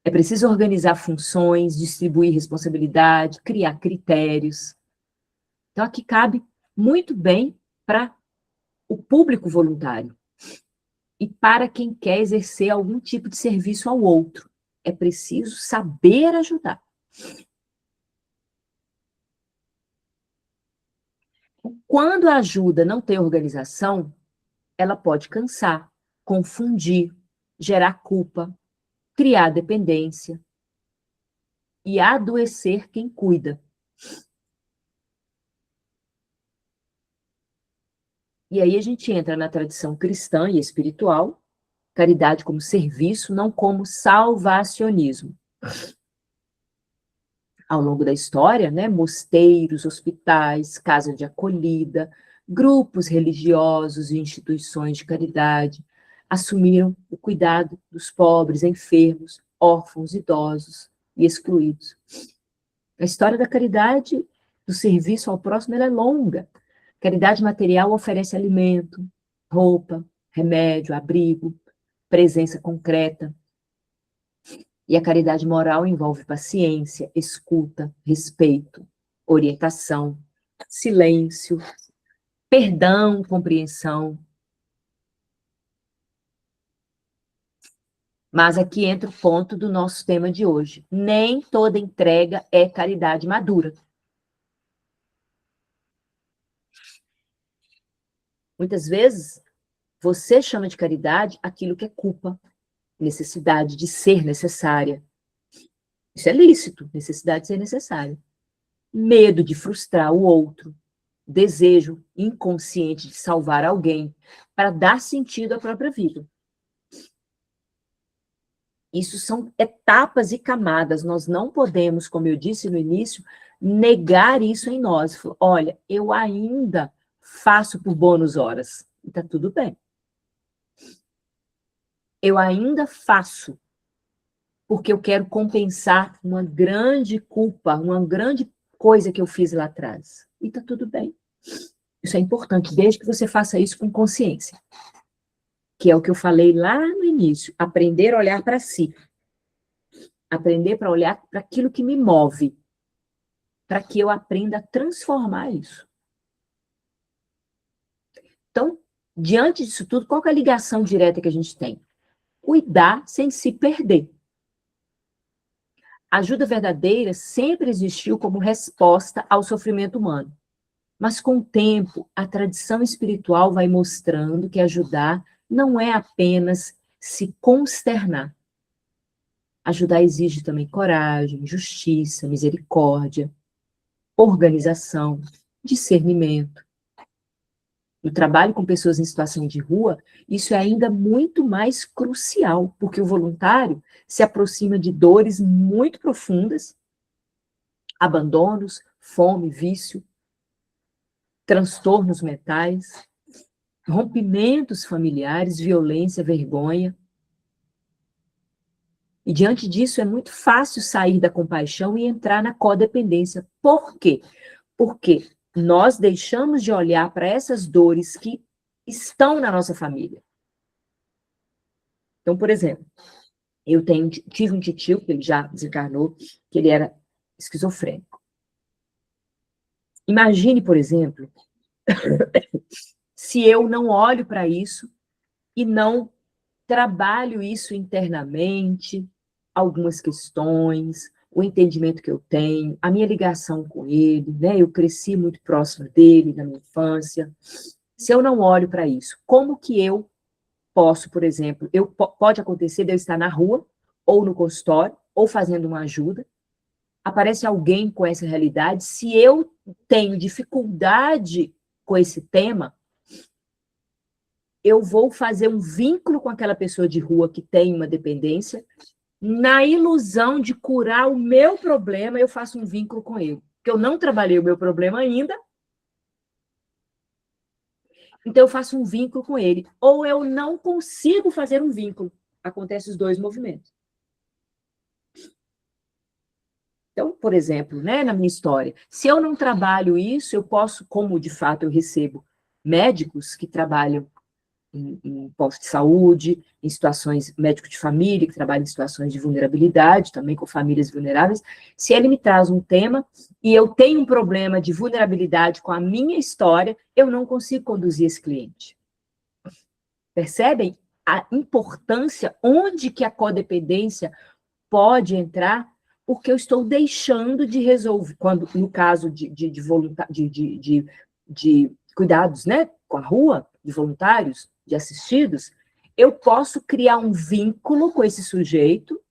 É preciso organizar funções, distribuir responsabilidade, criar critérios. Então, aqui cabe muito bem para o público voluntário e para quem quer exercer algum tipo de serviço ao outro. É preciso saber ajudar. Quando a ajuda não tem organização, ela pode cansar, confundir, gerar culpa, criar dependência e adoecer quem cuida. E aí a gente entra na tradição cristã e espiritual, caridade como serviço, não como salvacionismo. Ao longo da história, né, mosteiros, hospitais, casa de acolhida, grupos religiosos e instituições de caridade assumiram o cuidado dos pobres, enfermos, órfãos, idosos e excluídos. A história da caridade, do serviço ao próximo, ela é longa. Caridade material oferece alimento, roupa, remédio, abrigo, presença concreta. E a caridade moral envolve paciência, escuta, respeito, orientação, silêncio, perdão, compreensão. Mas aqui entra o ponto do nosso tema de hoje. Nem toda entrega é caridade madura. Muitas vezes, você chama de caridade aquilo que é culpa, necessidade de ser necessária. Isso é lícito, necessidade de ser necessária. Medo de frustrar o outro, desejo inconsciente de salvar alguém para dar sentido à própria vida. Isso são etapas e camadas, nós não podemos, como eu disse no início, negar isso em nós. Olha, eu ainda faço por bônus horas, e está tudo bem. Eu ainda faço, porque eu quero compensar uma grande culpa, uma grande coisa que eu fiz lá atrás. E está tudo bem. Isso é importante, desde que você faça isso com consciência. Que é o que eu falei lá no início, aprender a olhar para si. Aprender para olhar para aquilo que me move. Para que eu aprenda a transformar isso. Então, diante disso tudo, qual que é a ligação direta que a gente tem? Cuidar sem se perder. A ajuda verdadeira sempre existiu como resposta ao sofrimento humano. Mas com o tempo, a tradição espiritual vai mostrando que ajudar não é apenas se consternar. Ajudar exige também coragem, justiça, misericórdia, organização, discernimento. No trabalho com pessoas em situação de rua, isso é ainda muito mais crucial, porque o voluntário se aproxima de dores muito profundas, abandonos, fome, vício, transtornos mentais, rompimentos familiares, violência, vergonha. E diante disso é muito fácil sair da compaixão e entrar na codependência. Por quê? Porque nós deixamos de olhar para essas dores que estão na nossa família. Então, por exemplo, eu tive um tio, que ele já desencarnou, que ele era esquizofrênico. Imagine, por exemplo, se eu não olho para isso e não trabalho isso internamente, algumas questões, o entendimento que eu tenho, a minha ligação com ele, né? Eu cresci muito próximo dele na minha infância. Se eu não olho para isso, como que eu posso, por exemplo, pode acontecer de eu estar na rua, ou no consultório, ou fazendo uma ajuda, aparece alguém com essa realidade, se eu tenho dificuldade com esse tema, eu vou fazer um vínculo com aquela pessoa de rua que tem uma dependência, na ilusão de curar o meu problema, eu faço um vínculo com ele. Porque eu não trabalhei o meu problema ainda, então eu faço um vínculo com ele. Ou eu não consigo fazer um vínculo. Acontecem os dois movimentos. Então, por exemplo, né, na minha história, se eu não trabalho isso, eu posso, como de fato eu recebo médicos que trabalham em posto de saúde, em situações, médico de família, que trabalha em situações de vulnerabilidade, também com famílias vulneráveis, se ele me traz um tema e eu tenho um problema de vulnerabilidade com a minha história, eu não consigo conduzir esse cliente. Percebem a importância, onde que a codependência pode entrar, porque eu estou deixando de resolver, quando, no caso de cuidados, né, com a rua, de voluntários, de assistidos, eu posso criar um vínculo com esse sujeito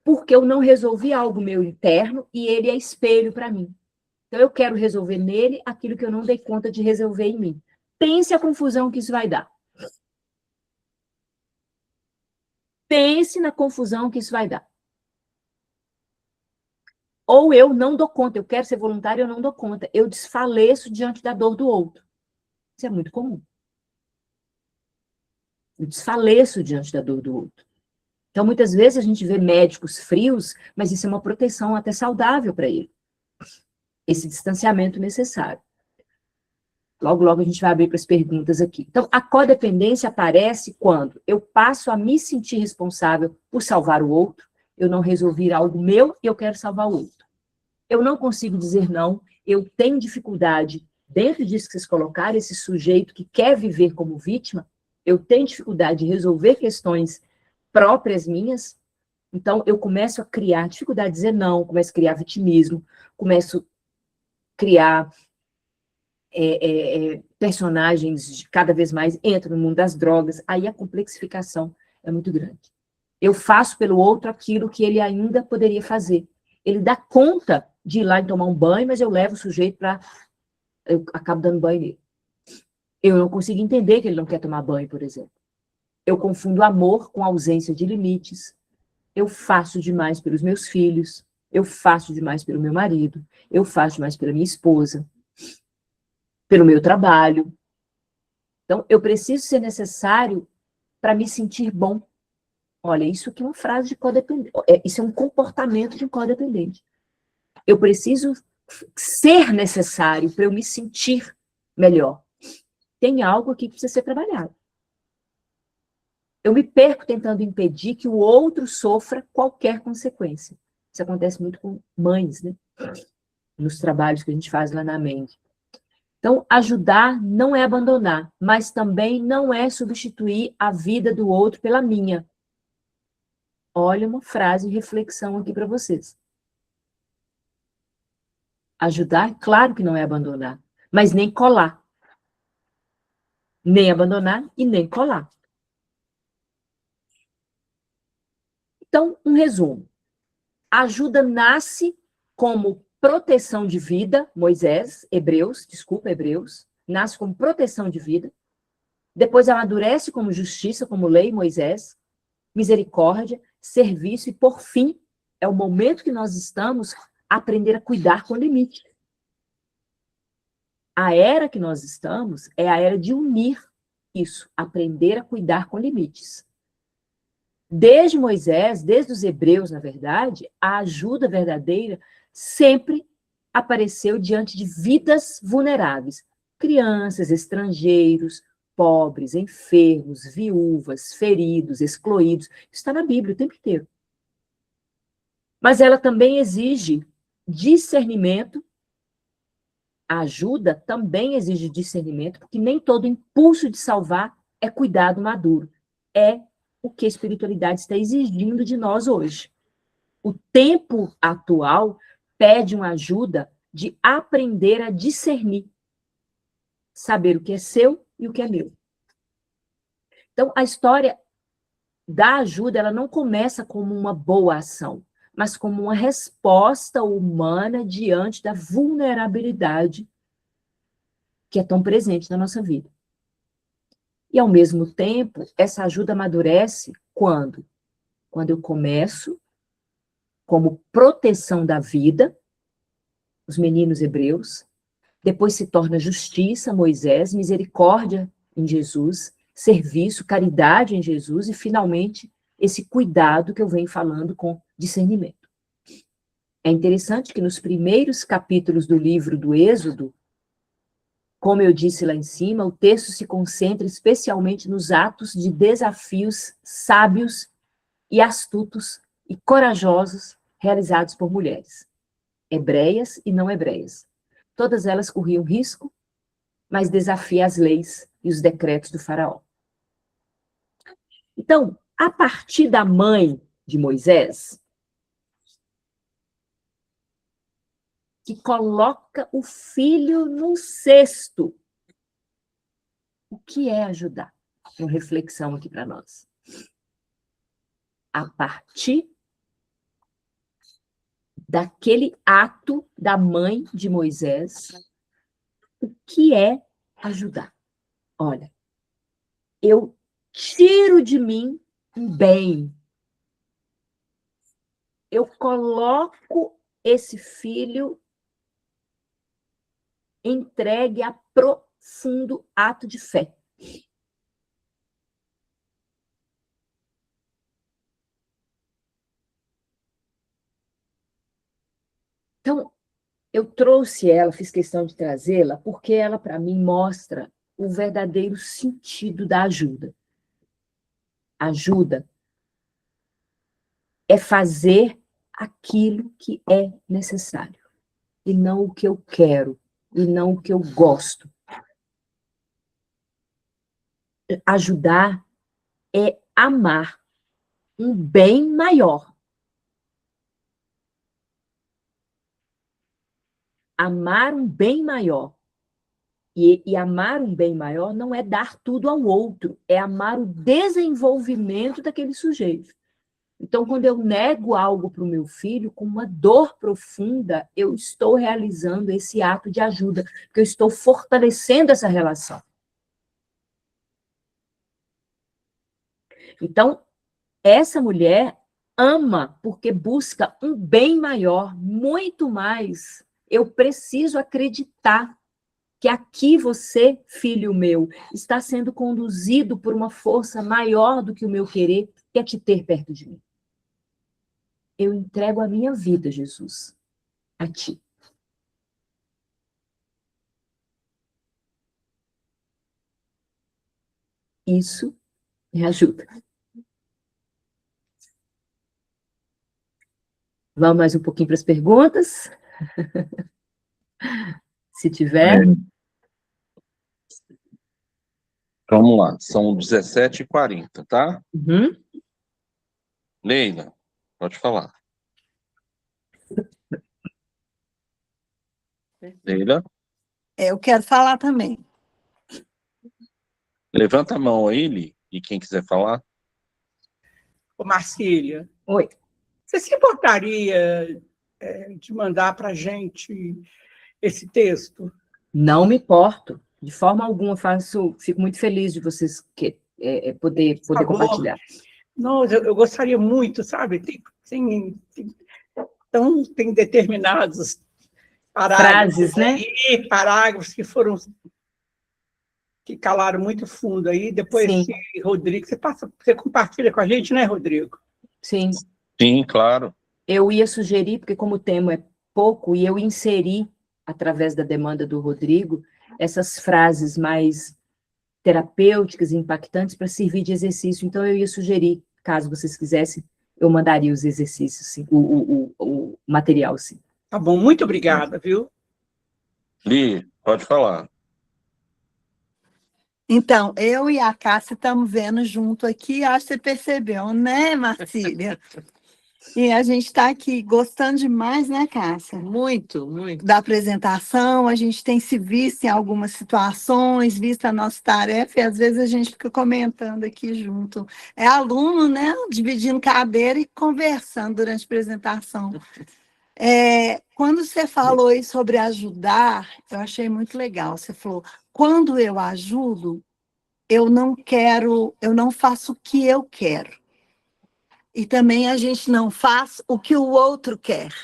porque eu não resolvi algo meu interno e ele é espelho para mim. Então, eu quero resolver nele aquilo que eu não dei conta de resolver em mim. Pense a confusão que isso vai dar. Pense na confusão que isso vai dar. Ou eu não dou conta, eu quero ser voluntário, eu não dou conta. Eu desfaleço diante da dor do outro. Isso é muito comum. Eu desfaleço diante da dor do outro. Então, muitas vezes a gente vê médicos frios, mas isso é uma proteção até saudável para ele. Esse distanciamento necessário. Logo, logo a gente vai abrir para as perguntas aqui. Então, a codependência aparece quando eu passo a me sentir responsável por salvar o outro, eu não resolvi algo meu e eu quero salvar o outro. Eu não consigo dizer não, eu tenho dificuldade, dentro disso que vocês colocaram, esse sujeito que quer viver como vítima, eu tenho dificuldade de resolver questões próprias minhas, então eu começo a criar dificuldade de dizer não, começo a criar vitimismo, começo a criar personagens cada vez mais, entram no mundo das drogas, aí a complexificação é muito grande. Eu faço pelo outro aquilo que ele ainda poderia fazer. Ele dá conta de ir lá e tomar um banho, mas eu levo o sujeito para... Eu acabo dando banho nele. Eu não consigo entender que ele não quer tomar banho, por exemplo. Eu confundo amor com ausência de limites. Eu faço demais pelos meus filhos. Eu faço demais pelo meu marido. Eu faço demais pela minha esposa. Pelo meu trabalho. Então, eu preciso ser necessário para me sentir bom. Olha, isso aqui é uma frase de codependente. Isso é um comportamento de codependente. Eu preciso ser necessário para eu me sentir melhor. Tem algo aqui que precisa ser trabalhado. Eu me perco tentando impedir que o outro sofra qualquer consequência. Isso acontece muito com mães, né? Nos trabalhos que a gente faz lá na MENG. Então, ajudar não é abandonar, mas também não é substituir a vida do outro pela minha. Olha uma frase de reflexão aqui para vocês. Ajudar, claro que não é abandonar, mas nem colar. Nem abandonar e nem colar. Então, um resumo. A ajuda nasce como proteção de vida, Hebreus, nasce como proteção de vida, depois amadurece como justiça, como lei, Moisés, misericórdia, serviço e, por fim, é o momento que nós estamos aprender a cuidar com limite. A era que nós estamos é a era de unir isso, aprender a cuidar com limites. Desde Moisés, desde os hebreus, na verdade, a ajuda verdadeira sempre apareceu diante de vidas vulneráveis. Crianças, estrangeiros, pobres, enfermos, viúvas, feridos, excluídos. Isso está na Bíblia o tempo inteiro. Mas ela também exige discernimento. A ajuda também exige discernimento, porque nem todo impulso de salvar é cuidado maduro. É o que a espiritualidade está exigindo de nós hoje. O tempo atual pede uma ajuda de aprender a discernir, saber o que é seu e o que é meu. Então, a história da ajuda, ela não começa como uma boa ação, mas como uma resposta humana diante da vulnerabilidade que é tão presente na nossa vida. E, ao mesmo tempo, essa ajuda amadurece quando? Quando eu começo, como proteção da vida, os meninos hebreus, depois se torna justiça, Moisés, misericórdia em Jesus, serviço, caridade em Jesus, e, finalmente, esse cuidado que eu venho falando com discernimento. É interessante que nos primeiros capítulos do livro do Êxodo, como eu disse lá em cima, o texto se concentra especialmente nos atos de desafios sábios e astutos e corajosos realizados por mulheres, hebreias e não hebreias. Todas elas corriam risco, mas desafiam as leis e os decretos do faraó. Então, a partir da mãe de Moisés, que coloca o filho no cesto. O que é ajudar? Uma reflexão aqui para nós. A partir daquele ato da mãe de Moisés, o que é ajudar? Olha, eu tiro de mim um bem. Eu coloco esse filho entregue a profundo ato de fé. Então, eu trouxe ela, fiz questão de trazê-la, porque ela, para mim, mostra o verdadeiro sentido da ajuda. Ajuda é fazer aquilo que é necessário, e não o que eu quero, e não o que eu gosto. Ajudar é amar um bem maior. Amar um bem maior. E amar um bem maior não é dar tudo ao outro, é amar o desenvolvimento daquele sujeito. Então, quando eu nego algo para o meu filho, com uma dor profunda, eu estou realizando esse ato de ajuda, porque eu estou fortalecendo essa relação. Então, essa mulher ama porque busca um bem maior, muito mais. Eu preciso acreditar que aqui você, filho meu, está sendo conduzido por uma força maior do que o meu querer, que é te ter perto de mim. Eu entrego a minha vida, Jesus, a ti. Isso me ajuda. Vamos mais um pouquinho para as perguntas? Se tiver.
Vamos lá, são 17h40, tá?
Uhum.
Leila, pode falar. Leila,
Eu quero falar também.
levanta a mão aí, Li, e quem quiser falar.
Ô, Marcília.
Oi.
Você se importaria de mandar para a gente esse texto?
Não me importo. De forma alguma, fico muito feliz de vocês poder compartilhar.
Nossa, eu gostaria muito, sabe? Tem determinados parágrafos,
frases, né?
Aí, parágrafos que calaram muito fundo aí. Depois, Rodrigo, você compartilha com a gente, né, Rodrigo?
Sim.
Sim, claro.
Eu ia sugerir, porque como o tema é pouco, e eu inseri, através da demanda do Rodrigo, essas frases mais terapêuticas e impactantes para servir de exercício. Então, eu ia sugerir, caso vocês quisessem, eu mandaria os exercícios, sim, o material, sim.
Tá bom, muito obrigada, viu?
Li, pode falar.
Então, eu e a Cássia estamos vendo junto aqui, acho que você percebeu, né, Marcília? E a gente está aqui gostando demais, né, Cássia?
Muito, muito.
Da apresentação, a gente tem se visto em algumas situações, visto a nossa tarefa, e às vezes a gente fica comentando aqui junto. É aluno, né, dividindo cadeira e conversando durante a apresentação. Quando você falou aí sobre ajudar, eu achei muito legal. Você falou, quando eu ajudo, eu não faço o que eu quero. E também a gente não faz o que o outro quer.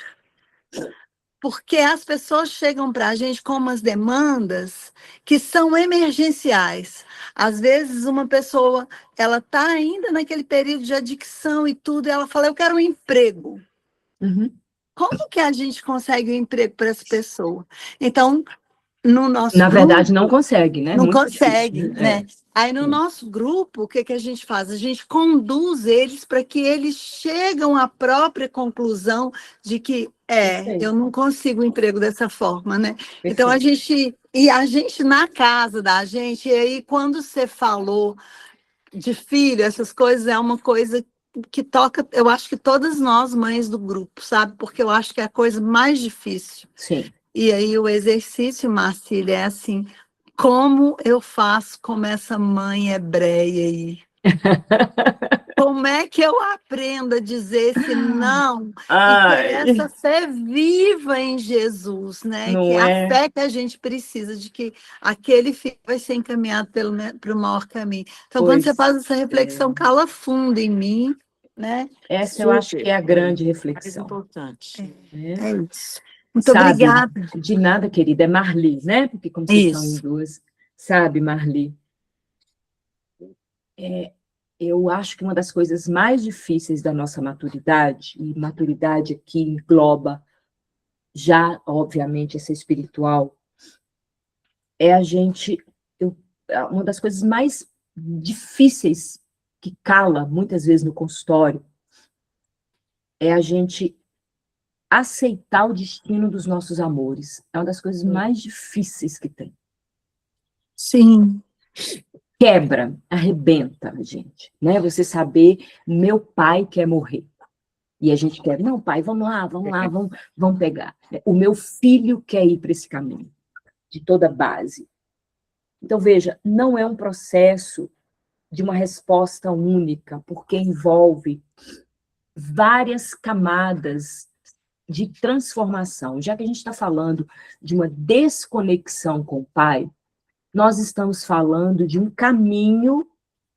Porque as pessoas chegam para a gente com umas demandas que são emergenciais. Às vezes, uma pessoa, ela está ainda naquele período de adicção e tudo, e ela fala, eu quero um emprego. Como que a gente consegue um emprego para essa pessoa? Então, no nosso
Na
grupo,
verdade, não consegue, né?
não
Muito
consegue,
difícil,
né? Aí no nosso grupo, o que a gente faz? A gente conduz eles para que eles chegam à própria conclusão de que eu não consigo um emprego dessa forma, né? Então a gente na casa da gente, e aí quando você falou de filho, essas coisas é uma coisa que toca, eu acho que todas nós mães do grupo, sabe? Porque eu acho que é a coisa mais difícil.
Sim.
E aí o exercício, Marcília, é assim, como eu faço como essa mãe hebreia aí? Como é que eu aprendo a dizer esse não e ter essa fé viva em Jesus, né? Que é a fé que a gente precisa de que aquele filho vai ser encaminhado para o maior caminho. Então, quando você faz essa reflexão, cala fundo em mim, né?
Essa eu acho que é a grande reflexão.
Mais importante.
É isso. Muito
Sabe,
obrigada.
de nada, querida, é Marli, né? Porque como vocês são em
Isso.
duas, sabe, Marli? Eu acho que uma das coisas mais difíceis da nossa maturidade, e maturidade aqui engloba já, obviamente, essa espiritual, é a gente... uma das coisas mais difíceis que cala, muitas vezes, no consultório, é a gente aceitar o destino dos nossos amores. É uma das coisas mais difíceis que tem.
Sim.
Quebra, arrebenta a gente, né? Você saber, meu pai quer morrer. E a gente quer, não, pai, vamos lá, vamos pegar. O meu filho quer ir para esse caminho, de toda base. Então, veja, não é um processo de uma resposta única, porque envolve várias camadas de transformação. Já que a gente está falando de uma desconexão com o pai, nós estamos falando de um caminho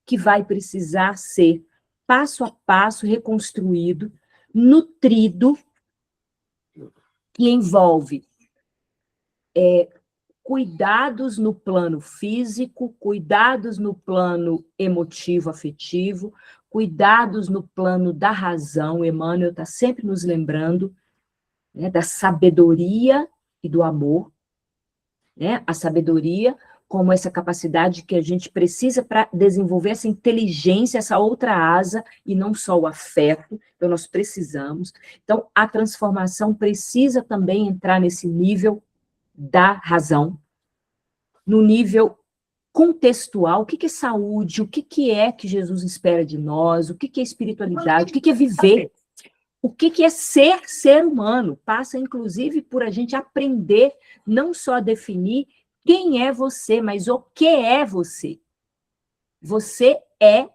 que vai precisar ser passo a passo reconstruído, nutrido, que envolve cuidados no plano físico, cuidados no plano emotivo, afetivo, cuidados no plano da razão. Emmanuel está sempre nos lembrando, né, da sabedoria e do amor, né? A sabedoria como essa capacidade que a gente precisa para desenvolver essa inteligência, essa outra asa, e não só o afeto. Então, nós precisamos. Então, a transformação precisa também entrar nesse nível da razão, no nível contextual. O que é saúde? O que é que Jesus espera de nós? O que é espiritualidade? O que é viver? O que é ser humano? Passa, inclusive, por a gente aprender não só a definir quem é você, mas o que é você. Você é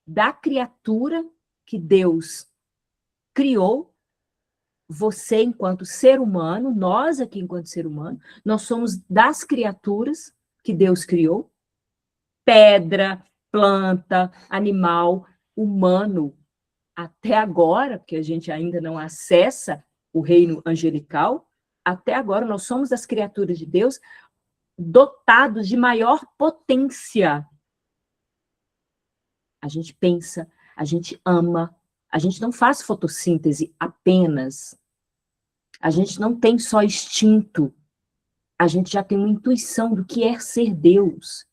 da criatura que Deus criou. Você, enquanto ser humano, nós aqui, enquanto ser humano, nós somos das criaturas que Deus criou. Pedra, planta, animal, humano. Até agora, porque a gente ainda não acessa o reino angelical, até agora nós somos as criaturas de Deus dotados de maior potência. A gente pensa, a gente ama, a gente não faz fotossíntese apenas. A gente não tem só instinto, a gente já tem uma intuição do que é ser Deus.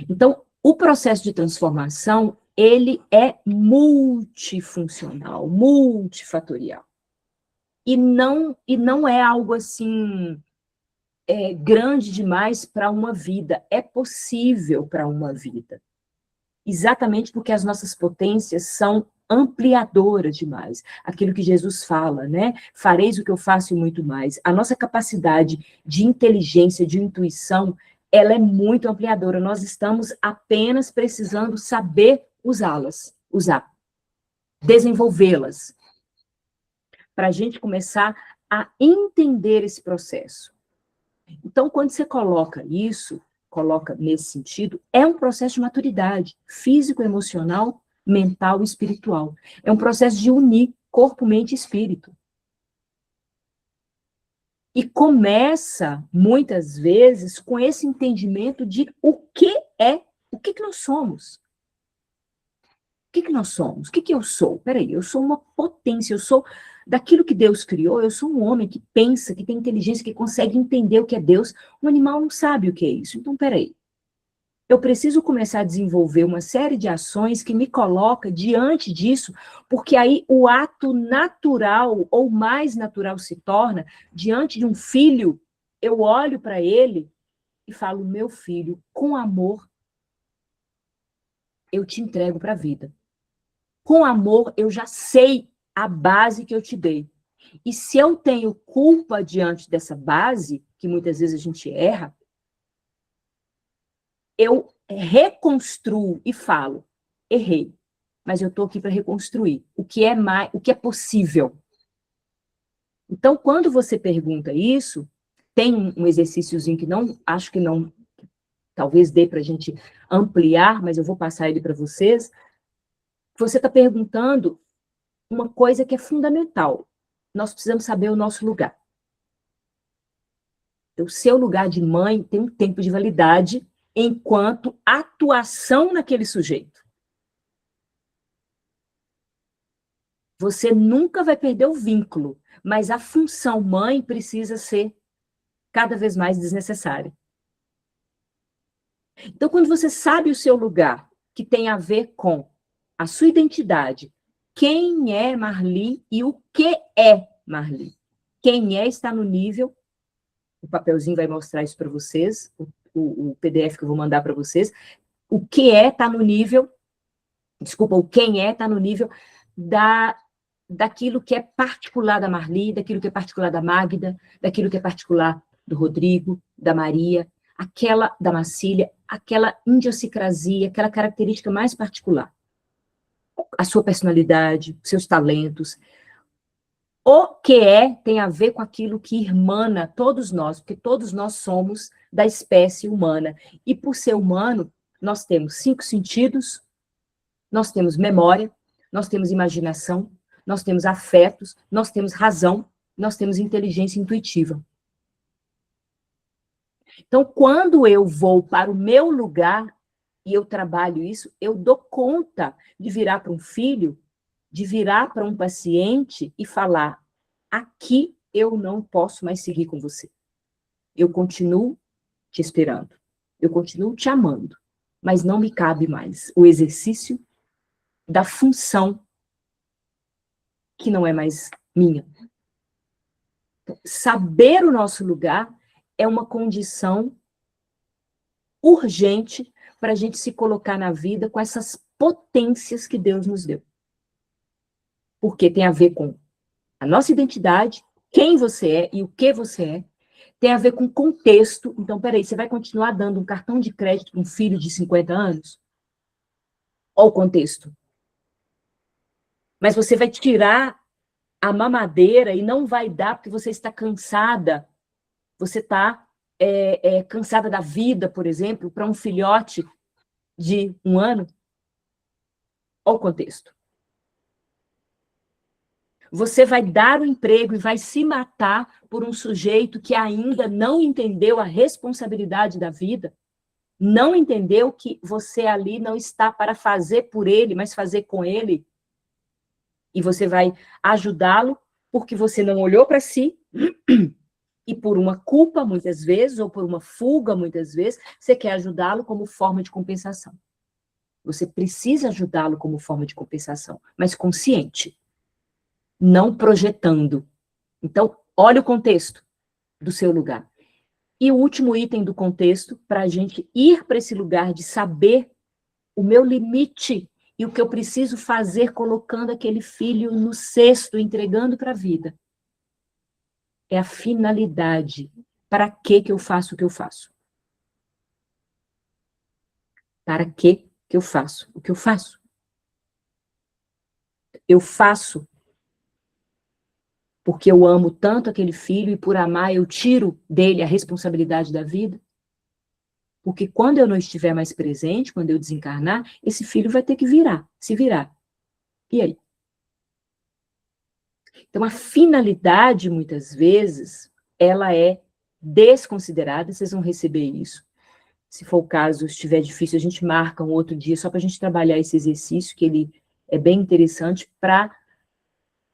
Então, o processo de transformação, ele é multifuncional, multifatorial. E não é algo assim grande demais para uma vida, é possível para uma vida. Exatamente porque as nossas potências são ampliadoras demais. Aquilo que Jesus fala, né? Fareis o que eu faço e muito mais. A nossa capacidade de inteligência, de intuição, ela é muito ampliadora. Nós estamos apenas precisando saber usar, desenvolvê-las, para a gente começar a entender esse processo. Então, quando você coloca nesse sentido, é um processo de maturidade físico, emocional, mental e espiritual. É um processo de unir corpo, mente e espírito. E começa, muitas vezes, com esse entendimento de o que nós somos. O que nós somos? O que eu sou? Peraí, eu sou uma potência, eu sou daquilo que Deus criou, eu sou um homem que pensa, que tem inteligência, que consegue entender o que é Deus. Um animal não sabe o que é isso. Então, peraí. Eu preciso começar a desenvolver uma série de ações que me coloca diante disso, porque aí o ato natural, ou mais natural se torna, diante de um filho, eu olho para ele e falo, meu filho, com amor, eu te entrego para a vida. Com amor, eu já sei a base que eu te dei. E se eu tenho culpa diante dessa base, que muitas vezes a gente erra, eu reconstruo e falo, errei, mas eu estou aqui para reconstruir o que é possível. Então, quando você pergunta isso, tem um exercíciozinho que acho que não, talvez dê para a gente ampliar, mas eu vou passar ele para vocês. Você está perguntando uma coisa que é fundamental. Nós precisamos saber o nosso lugar. O seu lugar de mãe tem um tempo de validade enquanto atuação naquele sujeito. Você nunca vai perder o vínculo, mas a função mãe precisa ser cada vez mais desnecessária. Então, quando você sabe o seu lugar, que tem a ver com a sua identidade, quem é Marli e o que é Marli. Quem é está no nível, o papelzinho vai mostrar isso para vocês, o PDF que eu vou mandar para vocês, o que é está no nível, o quem é está no nível daquilo que é particular da Marli, daquilo que é particular da Magda, daquilo que é particular do Rodrigo, da Maria, aquela da Marcília, aquela idiosincrasia, aquela característica mais particular. A sua personalidade, seus talentos. O que tem a ver com aquilo que irmana todos nós, porque todos nós somos da espécie humana. E por ser humano, nós temos 5 sentidos, nós temos memória, nós temos imaginação, nós temos afetos, nós temos razão, nós temos inteligência intuitiva. Então, quando eu vou para o meu lugar e eu trabalho isso, eu dou conta de virar para um filho, de virar para um paciente e falar, aqui eu não posso mais seguir com você. Eu continuo te esperando, eu continuo te amando, mas não me cabe mais o exercício da função que não é mais minha. Então, saber o nosso lugar é uma condição urgente para a gente se colocar na vida com essas potências que Deus nos deu. Porque tem a ver com a nossa identidade, quem você é e o que você é, tem a ver com contexto. Então, peraí, você vai continuar dando um cartão de crédito para um filho de 50 anos? Olha o contexto. Mas você vai tirar a mamadeira e não vai dar porque você está cansada. Você está cansada da vida, por exemplo, para um filhote de 1 ano? Olha o contexto. Você vai dar o emprego e vai se matar por um sujeito que ainda não entendeu a responsabilidade da vida, não entendeu que você ali não está para fazer por ele, mas fazer com ele. E você vai ajudá-lo porque você não olhou para si e por uma culpa, muitas vezes, ou por uma fuga, muitas vezes, você quer ajudá-lo como forma de compensação. Você precisa ajudá-lo como forma de compensação, mas consciente. Não projetando. Então, olha o contexto do seu lugar. E o último item do contexto, para a gente ir para esse lugar de saber o meu limite e o que eu preciso fazer colocando aquele filho no cesto, entregando para a vida. É a finalidade. Para que eu faço o que eu faço? Para que eu faço o que eu faço? Eu faço porque eu amo tanto aquele filho e por amar eu tiro dele a responsabilidade da vida? Porque quando eu não estiver mais presente, quando eu desencarnar, esse filho vai ter que se virar. E aí? Então, a finalidade, muitas vezes, ela é desconsiderada, vocês vão receber isso. Se for o caso, estiver difícil, a gente marca um outro dia, só para a gente trabalhar esse exercício, que ele é bem interessante, para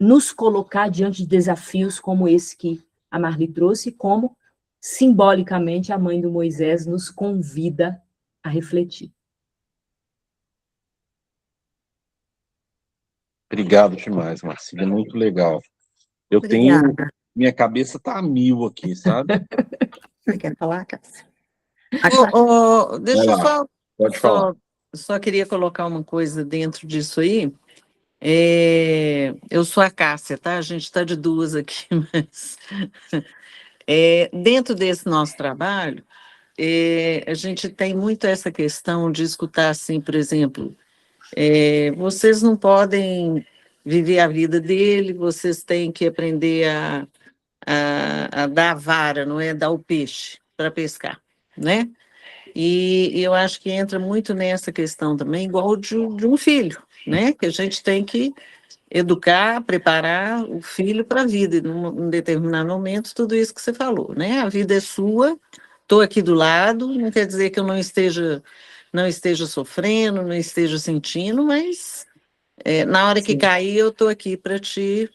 nos colocar diante de desafios como esse que a Marli trouxe, e como, simbolicamente, a mãe do Moisés nos convida a refletir.
Obrigado demais, Marcília, muito legal. Minha cabeça tá a mil aqui, sabe?
Você quer falar, Cássia?
Deixa eu só,
Pode falar.
só queria colocar uma coisa dentro disso aí. Eu sou a Cássia, tá? A gente está de duas aqui, mas dentro desse nosso trabalho, a gente tem muito essa questão de escutar assim, por exemplo, vocês não podem viver a vida dele, vocês têm que aprender a dar a vara, não é dar o peixe para pescar, né? E eu acho que entra muito nessa questão também, igual de um filho, né? Que a gente tem que educar, preparar o filho para a vida, e num determinado momento, tudo isso que você falou, né? A vida é sua, estou aqui do lado, não quer dizer que eu não esteja sofrendo, não esteja sentindo, mas na hora que cair, eu estou aqui para te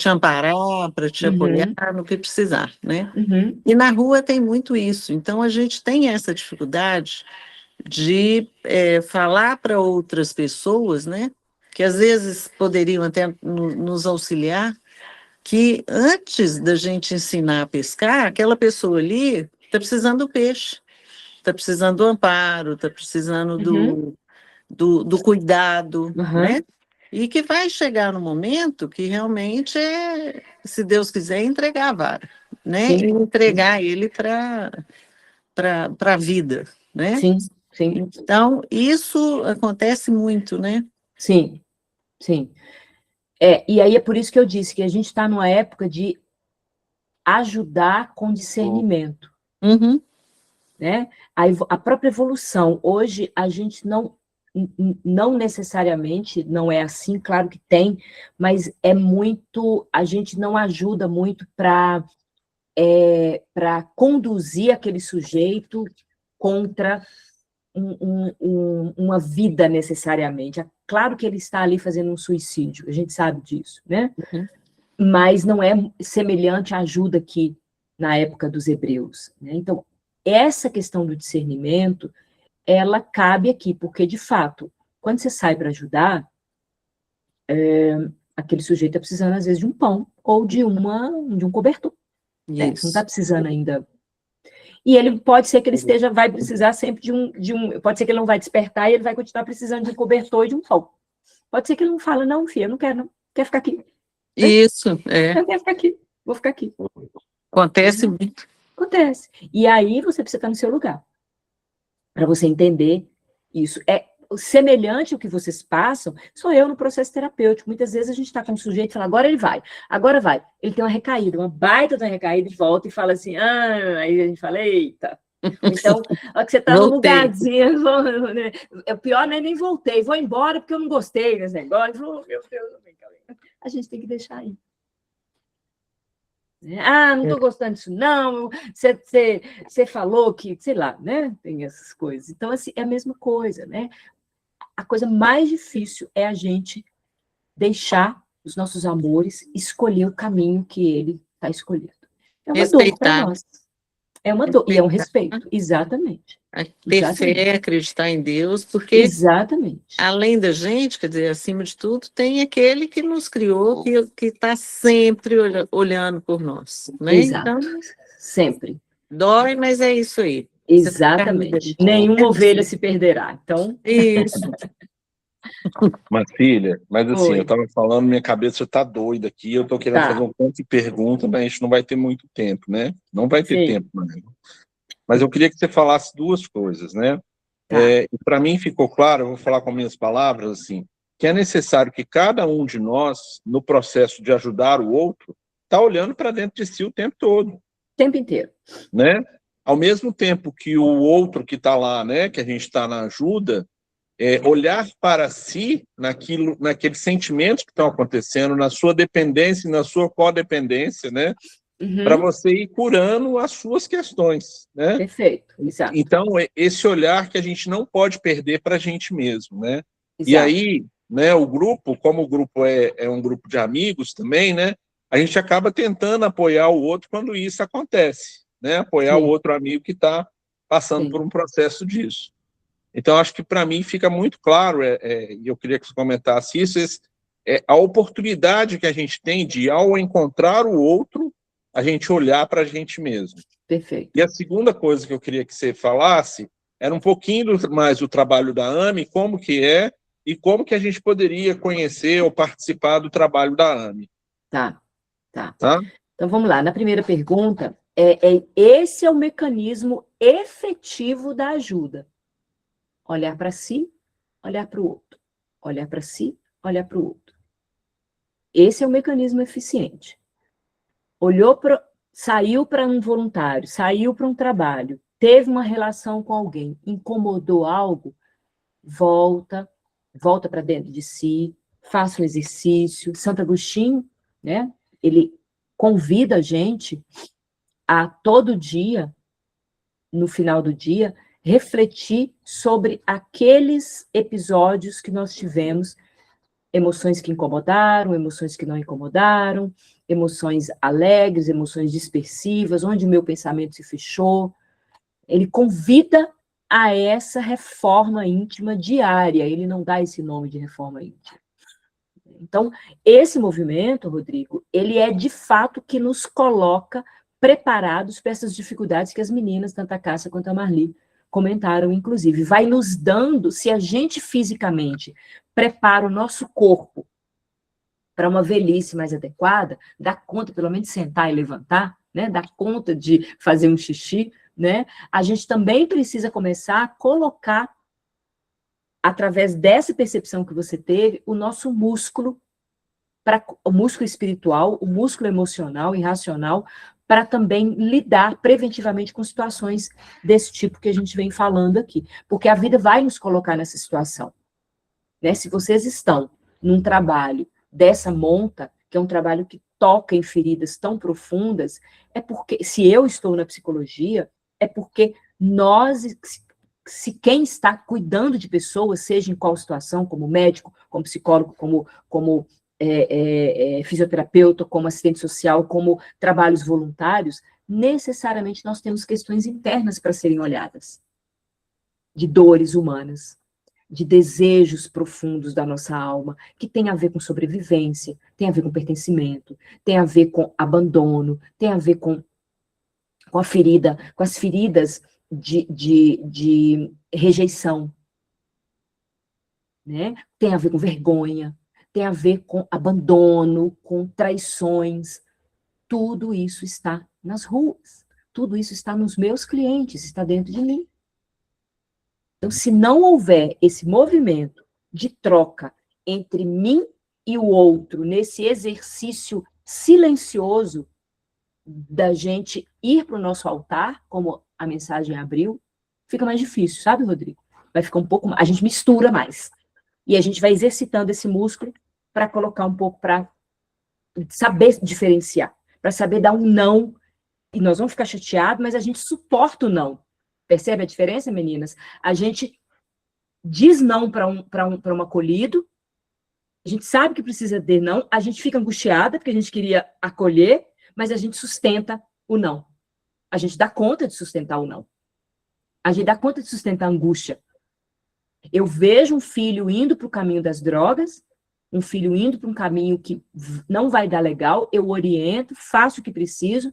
amparar, para te apoiar no que precisar, né? E na rua tem muito isso, então a gente tem essa dificuldade de falar para outras pessoas, né? Que às vezes poderiam até nos auxiliar, que antes da gente ensinar a pescar, aquela pessoa ali está precisando do peixe, está precisando do amparo, está precisando do cuidado, né? E que vai chegar no momento que realmente se Deus quiser, entregar a vara, né?
Sim.
E entregar ele para a vida, né?
Sim, sim.
Então, isso acontece muito, né?
Sim, sim. E aí é por isso que eu disse que a gente está numa época de ajudar com discernimento. Né? A própria evolução. Hoje, a gente não necessariamente, não é assim, claro que tem, mas a gente não ajuda muito para conduzir aquele sujeito contra uma vida necessariamente. É claro que ele está ali fazendo um suicídio, a gente sabe disso, né? Mas não é semelhante à ajuda que na época dos hebreus, né? Então, essa questão do discernimento, ela cabe aqui, porque, de fato, quando você sai para ajudar, aquele sujeito está precisando, às vezes, de um pão ou de um cobertor. Não está precisando ainda. E ele pode ser que ele vai precisar sempre pode ser que ele não vai despertar e ele vai continuar precisando de um cobertor e de um pão. Pode ser que ele não fale, não, filha, eu não quero, não. Quer ficar aqui.
Isso,
Eu quero ficar aqui, vou ficar aqui.
Acontece muito.
Acontece. E aí você precisa estar no seu lugar. Para você entender isso. Semelhante ao que vocês passam, sou eu no processo terapêutico. Muitas vezes a gente está com um sujeito e fala, agora ele vai, agora vai. Ele tem uma recaída, uma baita de uma recaída, e volta e fala assim, aí a gente fala, eita. Então, ó, que você está no lugarzinho, o pior não é nem voltei, vou embora porque eu não gostei desse negócio. Oh, meu Deus, a gente tem que deixar aí. Não estou gostando disso, não. Você falou que, sei lá, né? Tem essas coisas. Então, assim, é a mesma coisa, né? A coisa mais difícil é a gente deixar os nossos amores escolher o caminho que ele está escolhendo. É uma dor para nós. É uma dor, e é um respeito, exatamente.
Ter fé, acreditar em Deus, porque
exatamente.
Além da gente, quer dizer, acima de tudo, tem aquele que nos criou, que está sempre olhando por nós, né?
Exato.
Então,
sempre.
Dói, mas é isso aí.
Exatamente. Nenhuma ovelha se perderá. Então,
Isso.
Mas, filha, mas assim,
Oi.
eu estava falando, minha cabeça já tá doida aqui, eu estou querendo
Tá.
fazer um monte de perguntas, mas a gente não vai ter muito tempo, né? Não vai ter
Sim.
tempo, mas eu queria que você falasse duas coisas, né?
Tá.
Para mim ficou claro, eu vou falar com minhas palavras, assim, que é necessário que cada um de nós, no processo de ajudar o outro, está olhando para dentro de si o tempo todo,
O tempo inteiro.
né? Ao mesmo tempo que o outro que está lá, né, que a gente está na ajuda, olhar para si naqueles sentimentos que estão acontecendo, na sua dependência e na sua codependência, né? Para você ir curando as suas questões, né?
Perfeito, exato.
Então, esse olhar que a gente não pode perder para a gente mesmo, né?
Exato.
E aí, né, o grupo, como o grupo é um grupo de amigos também, né? A gente acaba tentando apoiar o outro quando isso acontece, né? Apoiar o outro amigo que está passando por um processo disso. Então, acho que para mim fica muito claro, e eu queria que você comentasse isso, a oportunidade que a gente tem de, ao encontrar o outro, a gente olhar para a gente mesmo.
Perfeito.
E a segunda coisa que eu queria que você falasse era um pouquinho mais do trabalho da AME, como que é, e como que a gente poderia conhecer ou participar do trabalho da AME.
Tá. Então, vamos lá. Na primeira pergunta, esse é o mecanismo efetivo da ajuda. Olhar para si, olhar para o outro. Olhar para si, olhar para o outro. Esse é o mecanismo eficiente. Saiu para um voluntário, saiu para um trabalho, teve uma relação com alguém, incomodou algo, volta para dentro de si, faça um exercício. Santo Agostinho, né? Ele convida a gente a todo dia, no final do dia, refletir sobre aqueles episódios que nós tivemos, emoções que incomodaram, emoções que não incomodaram, emoções alegres, emoções dispersivas, onde o meu pensamento se fechou. Ele convida a essa reforma íntima diária, ele não dá esse nome de reforma íntima. Então, esse movimento, Rodrigo, ele é de fato que nos coloca preparados para essas dificuldades que as meninas, tanto a Cássia quanto a Marli, comentaram, inclusive. Vai nos dando, se a gente fisicamente prepara o nosso corpo para uma velhice mais adequada, dá conta pelo menos de sentar e levantar, né? Dá conta de fazer um xixi, né? A gente também precisa começar a colocar, através dessa percepção que você teve, o nosso músculo, o músculo espiritual, o músculo emocional e racional, para também lidar preventivamente com situações desse tipo que a gente vem falando aqui. Porque a vida vai nos colocar nessa situação. Né? Se vocês estão num trabalho dessa monta, que é um trabalho que toca em feridas tão profundas, é porque, se eu estou na psicologia, é porque nós, se quem está cuidando de pessoas, seja em qual situação, como médico, como psicólogo, como fisioterapeuta, como assistente social, como trabalhos voluntários, necessariamente nós temos questões internas para serem olhadas, de dores humanas, de desejos profundos da nossa alma, que tem a ver com sobrevivência, tem a ver com pertencimento, tem a ver com abandono, tem a ver com a ferida, com as feridas de rejeição, né? Tem a ver com vergonha, tem a ver com abandono, com traições. Tudo isso está nas ruas, tudo isso está nos meus clientes, está dentro de mim. Então, se não houver esse movimento de troca entre mim e o outro, nesse exercício silencioso da gente ir para o nosso altar, como a mensagem abriu, fica mais difícil, sabe, Rodrigo? Vai ficar um pouco mais, a gente mistura mais. E a gente vai exercitando esse músculo para colocar um pouco, para saber diferenciar, para saber dar um não, e nós vamos ficar chateados, mas a gente suporta o não. Percebe a diferença, meninas? A gente diz não para um acolhido, a gente sabe que precisa de não, a gente fica angustiada, porque a gente queria acolher, mas a gente sustenta o não. A gente dá conta de sustentar o não. A gente dá conta de sustentar a angústia. Eu vejo um filho indo para o caminho das drogas, um filho indo para um caminho que não vai dar legal, eu oriento, faço o que preciso,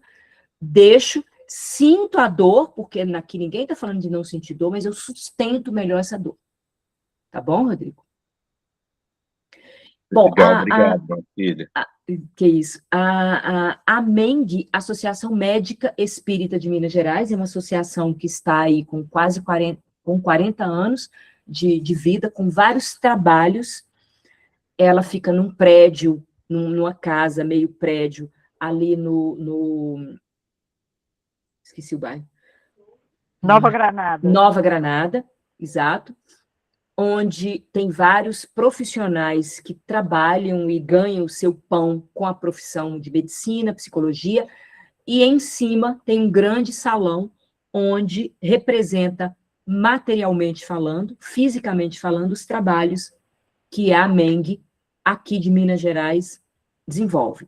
deixo. sinto a dor, porque aqui ninguém está falando de não sentir dor, mas eu sustento melhor essa dor. Tá bom, Rodrigo? Bom,
Obrigado, minha filha.
Que isso. A MENG, Associação Médica Espírita de Minas Gerais, é uma associação que está aí com quase 40 anos de vida, com vários trabalhos. Ela fica num prédio, numa casa, meio prédio, ali esqueci o bairro.
Nova Granada.
Nova Granada, exato. Onde tem vários profissionais que trabalham e ganham o seu pão com a profissão de medicina, psicologia, e em cima tem um grande salão onde representa materialmente falando, fisicamente falando, os trabalhos que a MENG, aqui de Minas Gerais, desenvolve.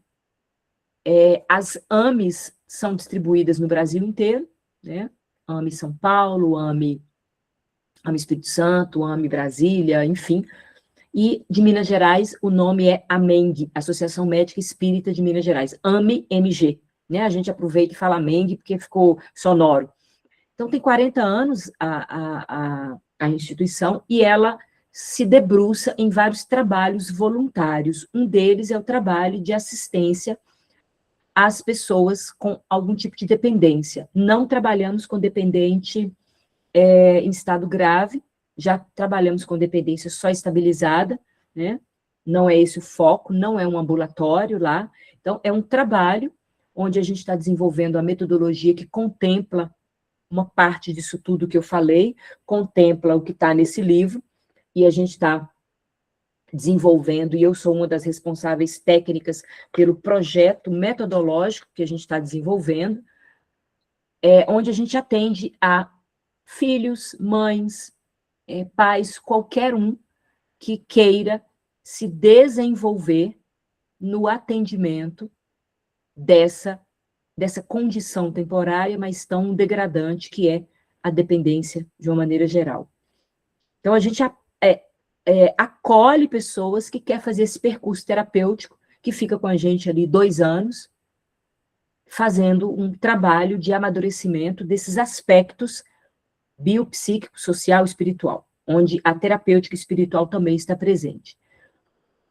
As AMEs são distribuídas no Brasil inteiro, né? AME São Paulo, AME Espírito Santo, AME Brasília, enfim. E de Minas Gerais, o nome é AMENG, Associação Médica Espírita de Minas Gerais, AME-MG. Né? A gente aproveita e fala MENG porque ficou sonoro. Então, tem 40 anos a instituição e ela se debruça em vários trabalhos voluntários. Um deles é o trabalho de assistência às pessoas com algum tipo de dependência. Não trabalhamos com dependente em estado grave, já trabalhamos com dependência só estabilizada, né? Não é esse o foco, não é um ambulatório lá. Então, é um trabalho onde a gente está desenvolvendo a metodologia que contempla uma parte disso tudo que eu falei, contempla o que está nesse livro, e a gente está desenvolvendo, e eu sou uma das responsáveis técnicas pelo projeto metodológico que a gente está desenvolvendo, onde a gente atende a filhos, mães, pais, qualquer um que queira se desenvolver no atendimento dessa condição temporária, mas tão degradante que é a dependência de uma maneira geral. Então, a gente acolhe pessoas que querem fazer esse percurso terapêutico, que fica com a gente ali 2 anos, fazendo um trabalho de amadurecimento desses aspectos biopsíquico, social e espiritual, onde a terapêutica espiritual também está presente.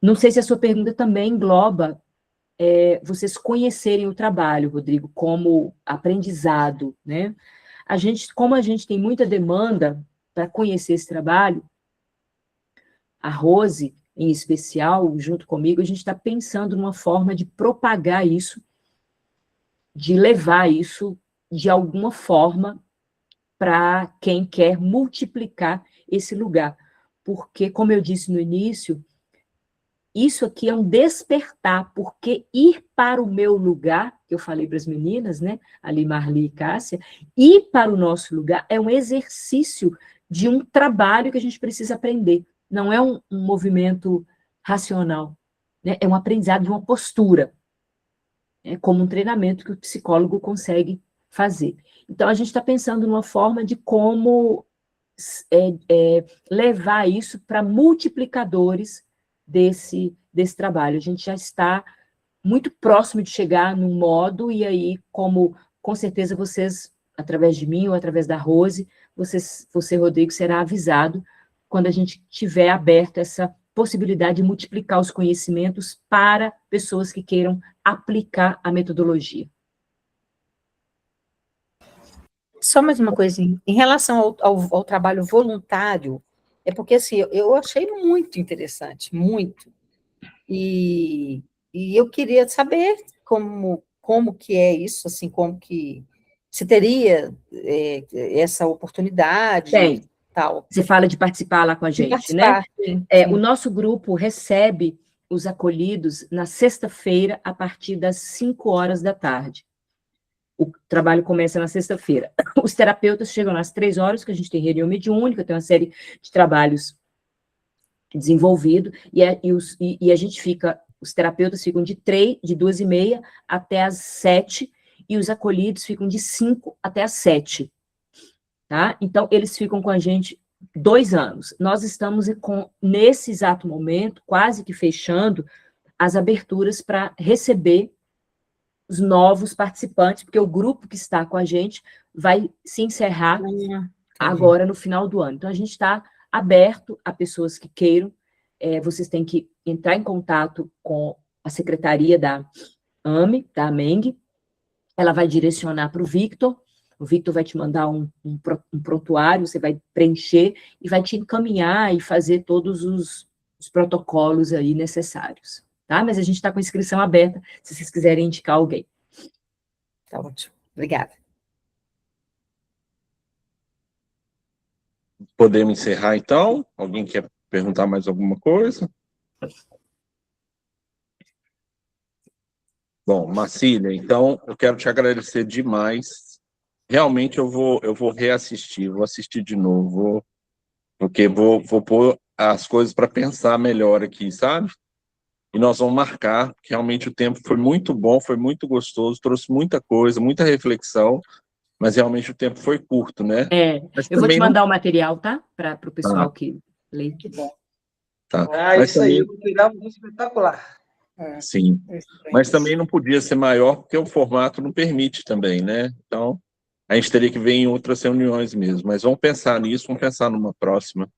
Não sei se a sua pergunta também engloba vocês conhecerem o trabalho, Rodrigo, como aprendizado, né? Como a gente tem muita demanda para conhecer esse trabalho, a Rose, em especial, junto comigo, a gente está pensando numa forma de propagar isso, de levar isso de alguma forma para quem quer multiplicar esse lugar. Porque, como eu disse no início, isso aqui é um despertar, porque ir para o meu lugar, que eu falei para as meninas, né, ali Marli e Cássia, ir para o nosso lugar é um exercício de um trabalho que a gente precisa aprender. Não é um movimento racional, né? É um aprendizado de uma postura, como um treinamento que o psicólogo consegue fazer. Então, a gente está pensando numa forma de como levar isso para multiplicadores desse trabalho. A gente já está muito próximo de chegar num modo, e aí, como com certeza vocês, através de mim ou através da Rose, você, Rodrigo, será avisado quando a gente tiver aberto essa possibilidade de multiplicar os conhecimentos para pessoas que queiram aplicar a metodologia.
Só mais uma coisinha. Em relação ao trabalho voluntário, porque assim, eu achei muito interessante, muito. E eu queria saber como que é isso, assim, como que se teria essa oportunidade.
Tem.
Tal.
Você fala de participar lá com a gente, né?
Sim.
O nosso grupo recebe os acolhidos na sexta-feira, a partir das 5 horas da tarde. O trabalho começa na sexta-feira. Os terapeutas chegam às 3 horas, que a gente tem reunião mediúnica, tem uma série de trabalhos desenvolvidos, e a gente fica, os terapeutas ficam de 2h30 até as 7, e os acolhidos ficam de 5 até as 7. Tá? Então, eles ficam com a gente 2 anos. Nós estamos, nesse exato momento, quase que fechando as aberturas para receber os novos participantes, porque o grupo que está com a gente vai se encerrar agora no final do ano. Então, a gente está aberto a pessoas que queiram. Vocês têm que entrar em contato com a secretaria da AME, da AMENG. Ela vai direcionar para o Victor vai te mandar um prontuário, você vai preencher e vai te encaminhar e fazer todos os protocolos aí necessários, tá? Mas a gente está com a inscrição aberta, se vocês quiserem indicar alguém.
Tá ótimo. Obrigada.
Podemos encerrar, então? Alguém quer perguntar mais alguma coisa? Bom, Marcília, então, eu quero te agradecer demais. Realmente, eu vou reassistir, vou assistir de novo, porque vou pôr as coisas para pensar melhor aqui, sabe? E nós vamos marcar, que realmente o tempo foi muito bom, foi muito gostoso, trouxe muita coisa, muita reflexão, mas realmente o tempo foi curto, né?
Eu vou te mandar o material, tá? Para o pessoal que lê.
Que bom.
Tá.
Mas isso também... aí, o material é espetacular.
Sim, mas também não podia ser maior, porque o formato não permite também, né? Então, a gente teria que ver em outras reuniões mesmo, mas vamos pensar nisso, vamos pensar numa próxima.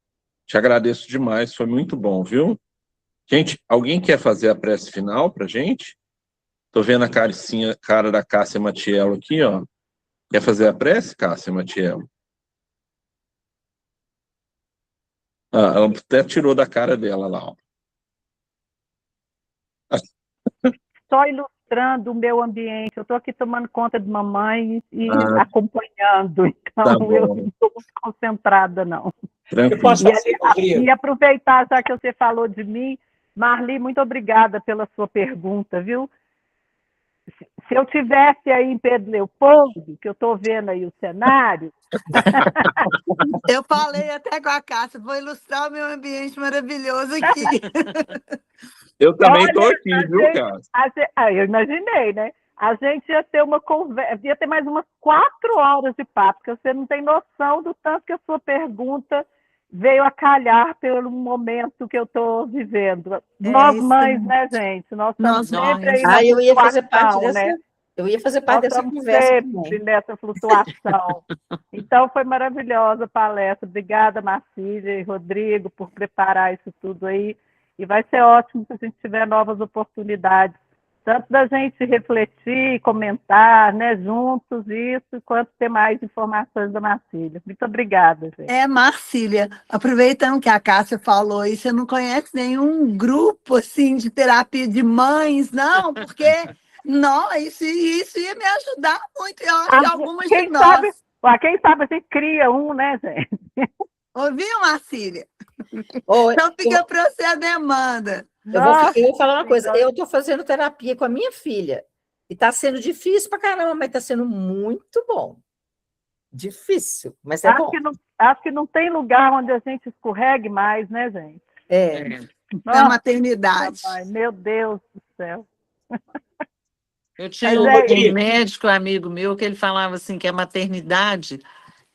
Te agradeço demais, foi muito bom, viu? Gente, alguém quer fazer a prece final para gente? Tô vendo a cara da Cássia Matiello aqui, ó. Quer fazer a prece, Cássia Matiello? Ela até tirou da cara dela lá, ó.
Só ilustrando o meu ambiente. Eu estou aqui tomando conta de mamãe e acompanhando, então
tá
eu não estou muito concentrada, não.
Eu posso fazer,
e aproveitar, já que você falou de mim, Marli, muito obrigada pela sua pergunta, viu? Se eu tivesse aí em Pedro Leopoldo, que eu estou vendo aí o cenário...
Eu falei até com a Cássia, vou ilustrar o meu ambiente maravilhoso aqui.
Eu também estou aqui, viu, Cássia?
Eu imaginei, né? A gente ia ter uma conversa, ia ter mais umas 4 horas de papo, porque você não tem noção do tanto que a sua pergunta veio a calhar pelo momento que eu estou vivendo. Nós mães, né, gente? Nós estamos sempre aí na
eu ia fazer parte dessa,
né?
Eu ia fazer parte dessa conversa
sempre nessa flutuação. Então, foi maravilhosa a palestra. Obrigada, Marcília e Rodrigo, por preparar isso tudo aí. E vai ser ótimo se a gente tiver novas oportunidades, tanto da gente refletir, comentar, né, juntos isso, quanto ter mais informações da Marcília. Muito obrigada, gente.
Marcília, aproveitando que a Cássia falou isso, você não conhece nenhum grupo, assim, de terapia de mães, não? Porque, não, isso ia me ajudar muito, eu acho que algumas de nós.
Quem sabe a gente cria um, né, gente?
Ouviu, Marcília? Então fica para você a demanda.
Eu vou falar uma coisa, eu estou fazendo terapia com a minha filha, e está sendo difícil pra caramba, mas está sendo muito bom. Difícil, mas é bom.
Acho que não tem lugar onde a gente escorregue mais, né, gente?
É a maternidade.
Meu Deus do céu.
Eu tinha um médico amigo meu que ele falava assim, que a maternidade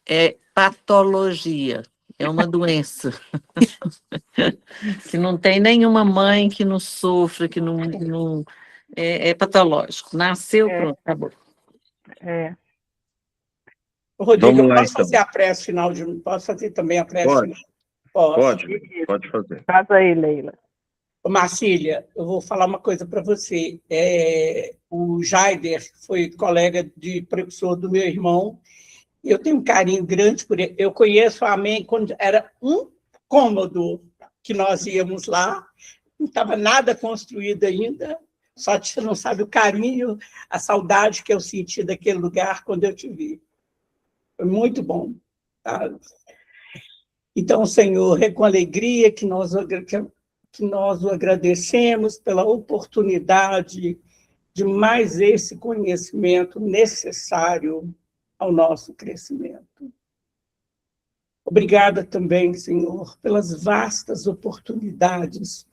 é patologia. É uma doença. Que não tem nenhuma mãe que não sofra, que não é patológico. Nasceu, pronto, acabou.
Rodrigo, eu posso fazer a prece final? Posso fazer também a prece final?
Pode fazer.
Faz aí, Leila.
Marcília, eu vou falar uma coisa para você. O Jaider foi colega de professor do meu irmão. Eu tenho um carinho grande por ele. Eu conheço a AMEN quando era um cômodo que nós íamos lá. Não estava nada construído ainda. Só você não sabe o carinho, a saudade que eu senti daquele lugar quando eu te vi. Foi muito bom. Tá? Então, Senhor, é com alegria que nós o agradecemos pela oportunidade de mais esse conhecimento necessário ao nosso crescimento. Obrigada também, Senhor, pelas vastas oportunidades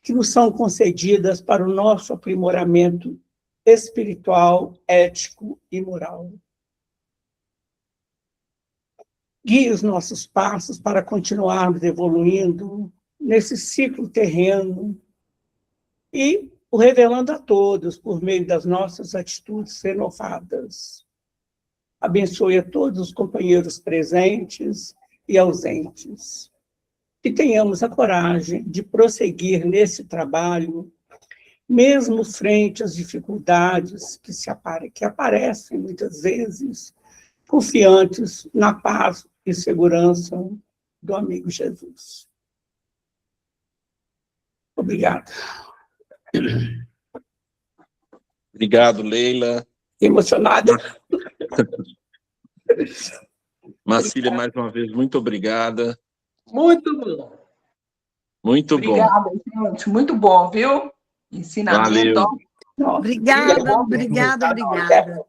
que nos são concedidas para o nosso aprimoramento espiritual, ético e moral. Guie os nossos passos para continuarmos evoluindo nesse ciclo terreno e o revelando a todos por meio das nossas atitudes renovadas. Abençoe a todos os companheiros presentes e ausentes. Que tenhamos a coragem de prosseguir nesse trabalho, mesmo frente às dificuldades que aparecem muitas vezes, confiantes na paz e segurança do amigo Jesus. Obrigado.
Obrigado, Leila.
Emocionada.
Marcília, mais uma vez, muito obrigada.
Muito bom.
Muito
Obrigada, gente. Muito bom, viu? Ensinamento.
Valeu.
Obrigada, obrigada, obrigada.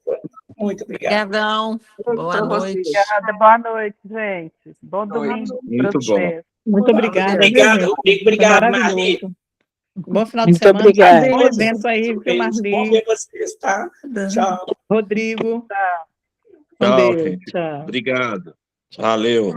Muito obrigado.
Obrigadão. Boa noite.
Obrigada, boa noite, gente. Bom domingo para
Muito bom.
vocês.
Muito obrigada.
Obrigado,
viu,
Rodrigo.
gente?
Obrigado,
Foi
Marli.
maravilhoso. Bom final de
Muito
semana.
obrigada.
Prazer, evento aí, viu,
Bom
Marli?
ver vocês, tá? Tchau.
Rodrigo. Um
Tchau,
beijo.
gente.
Tchau.
Obrigado. Valeu.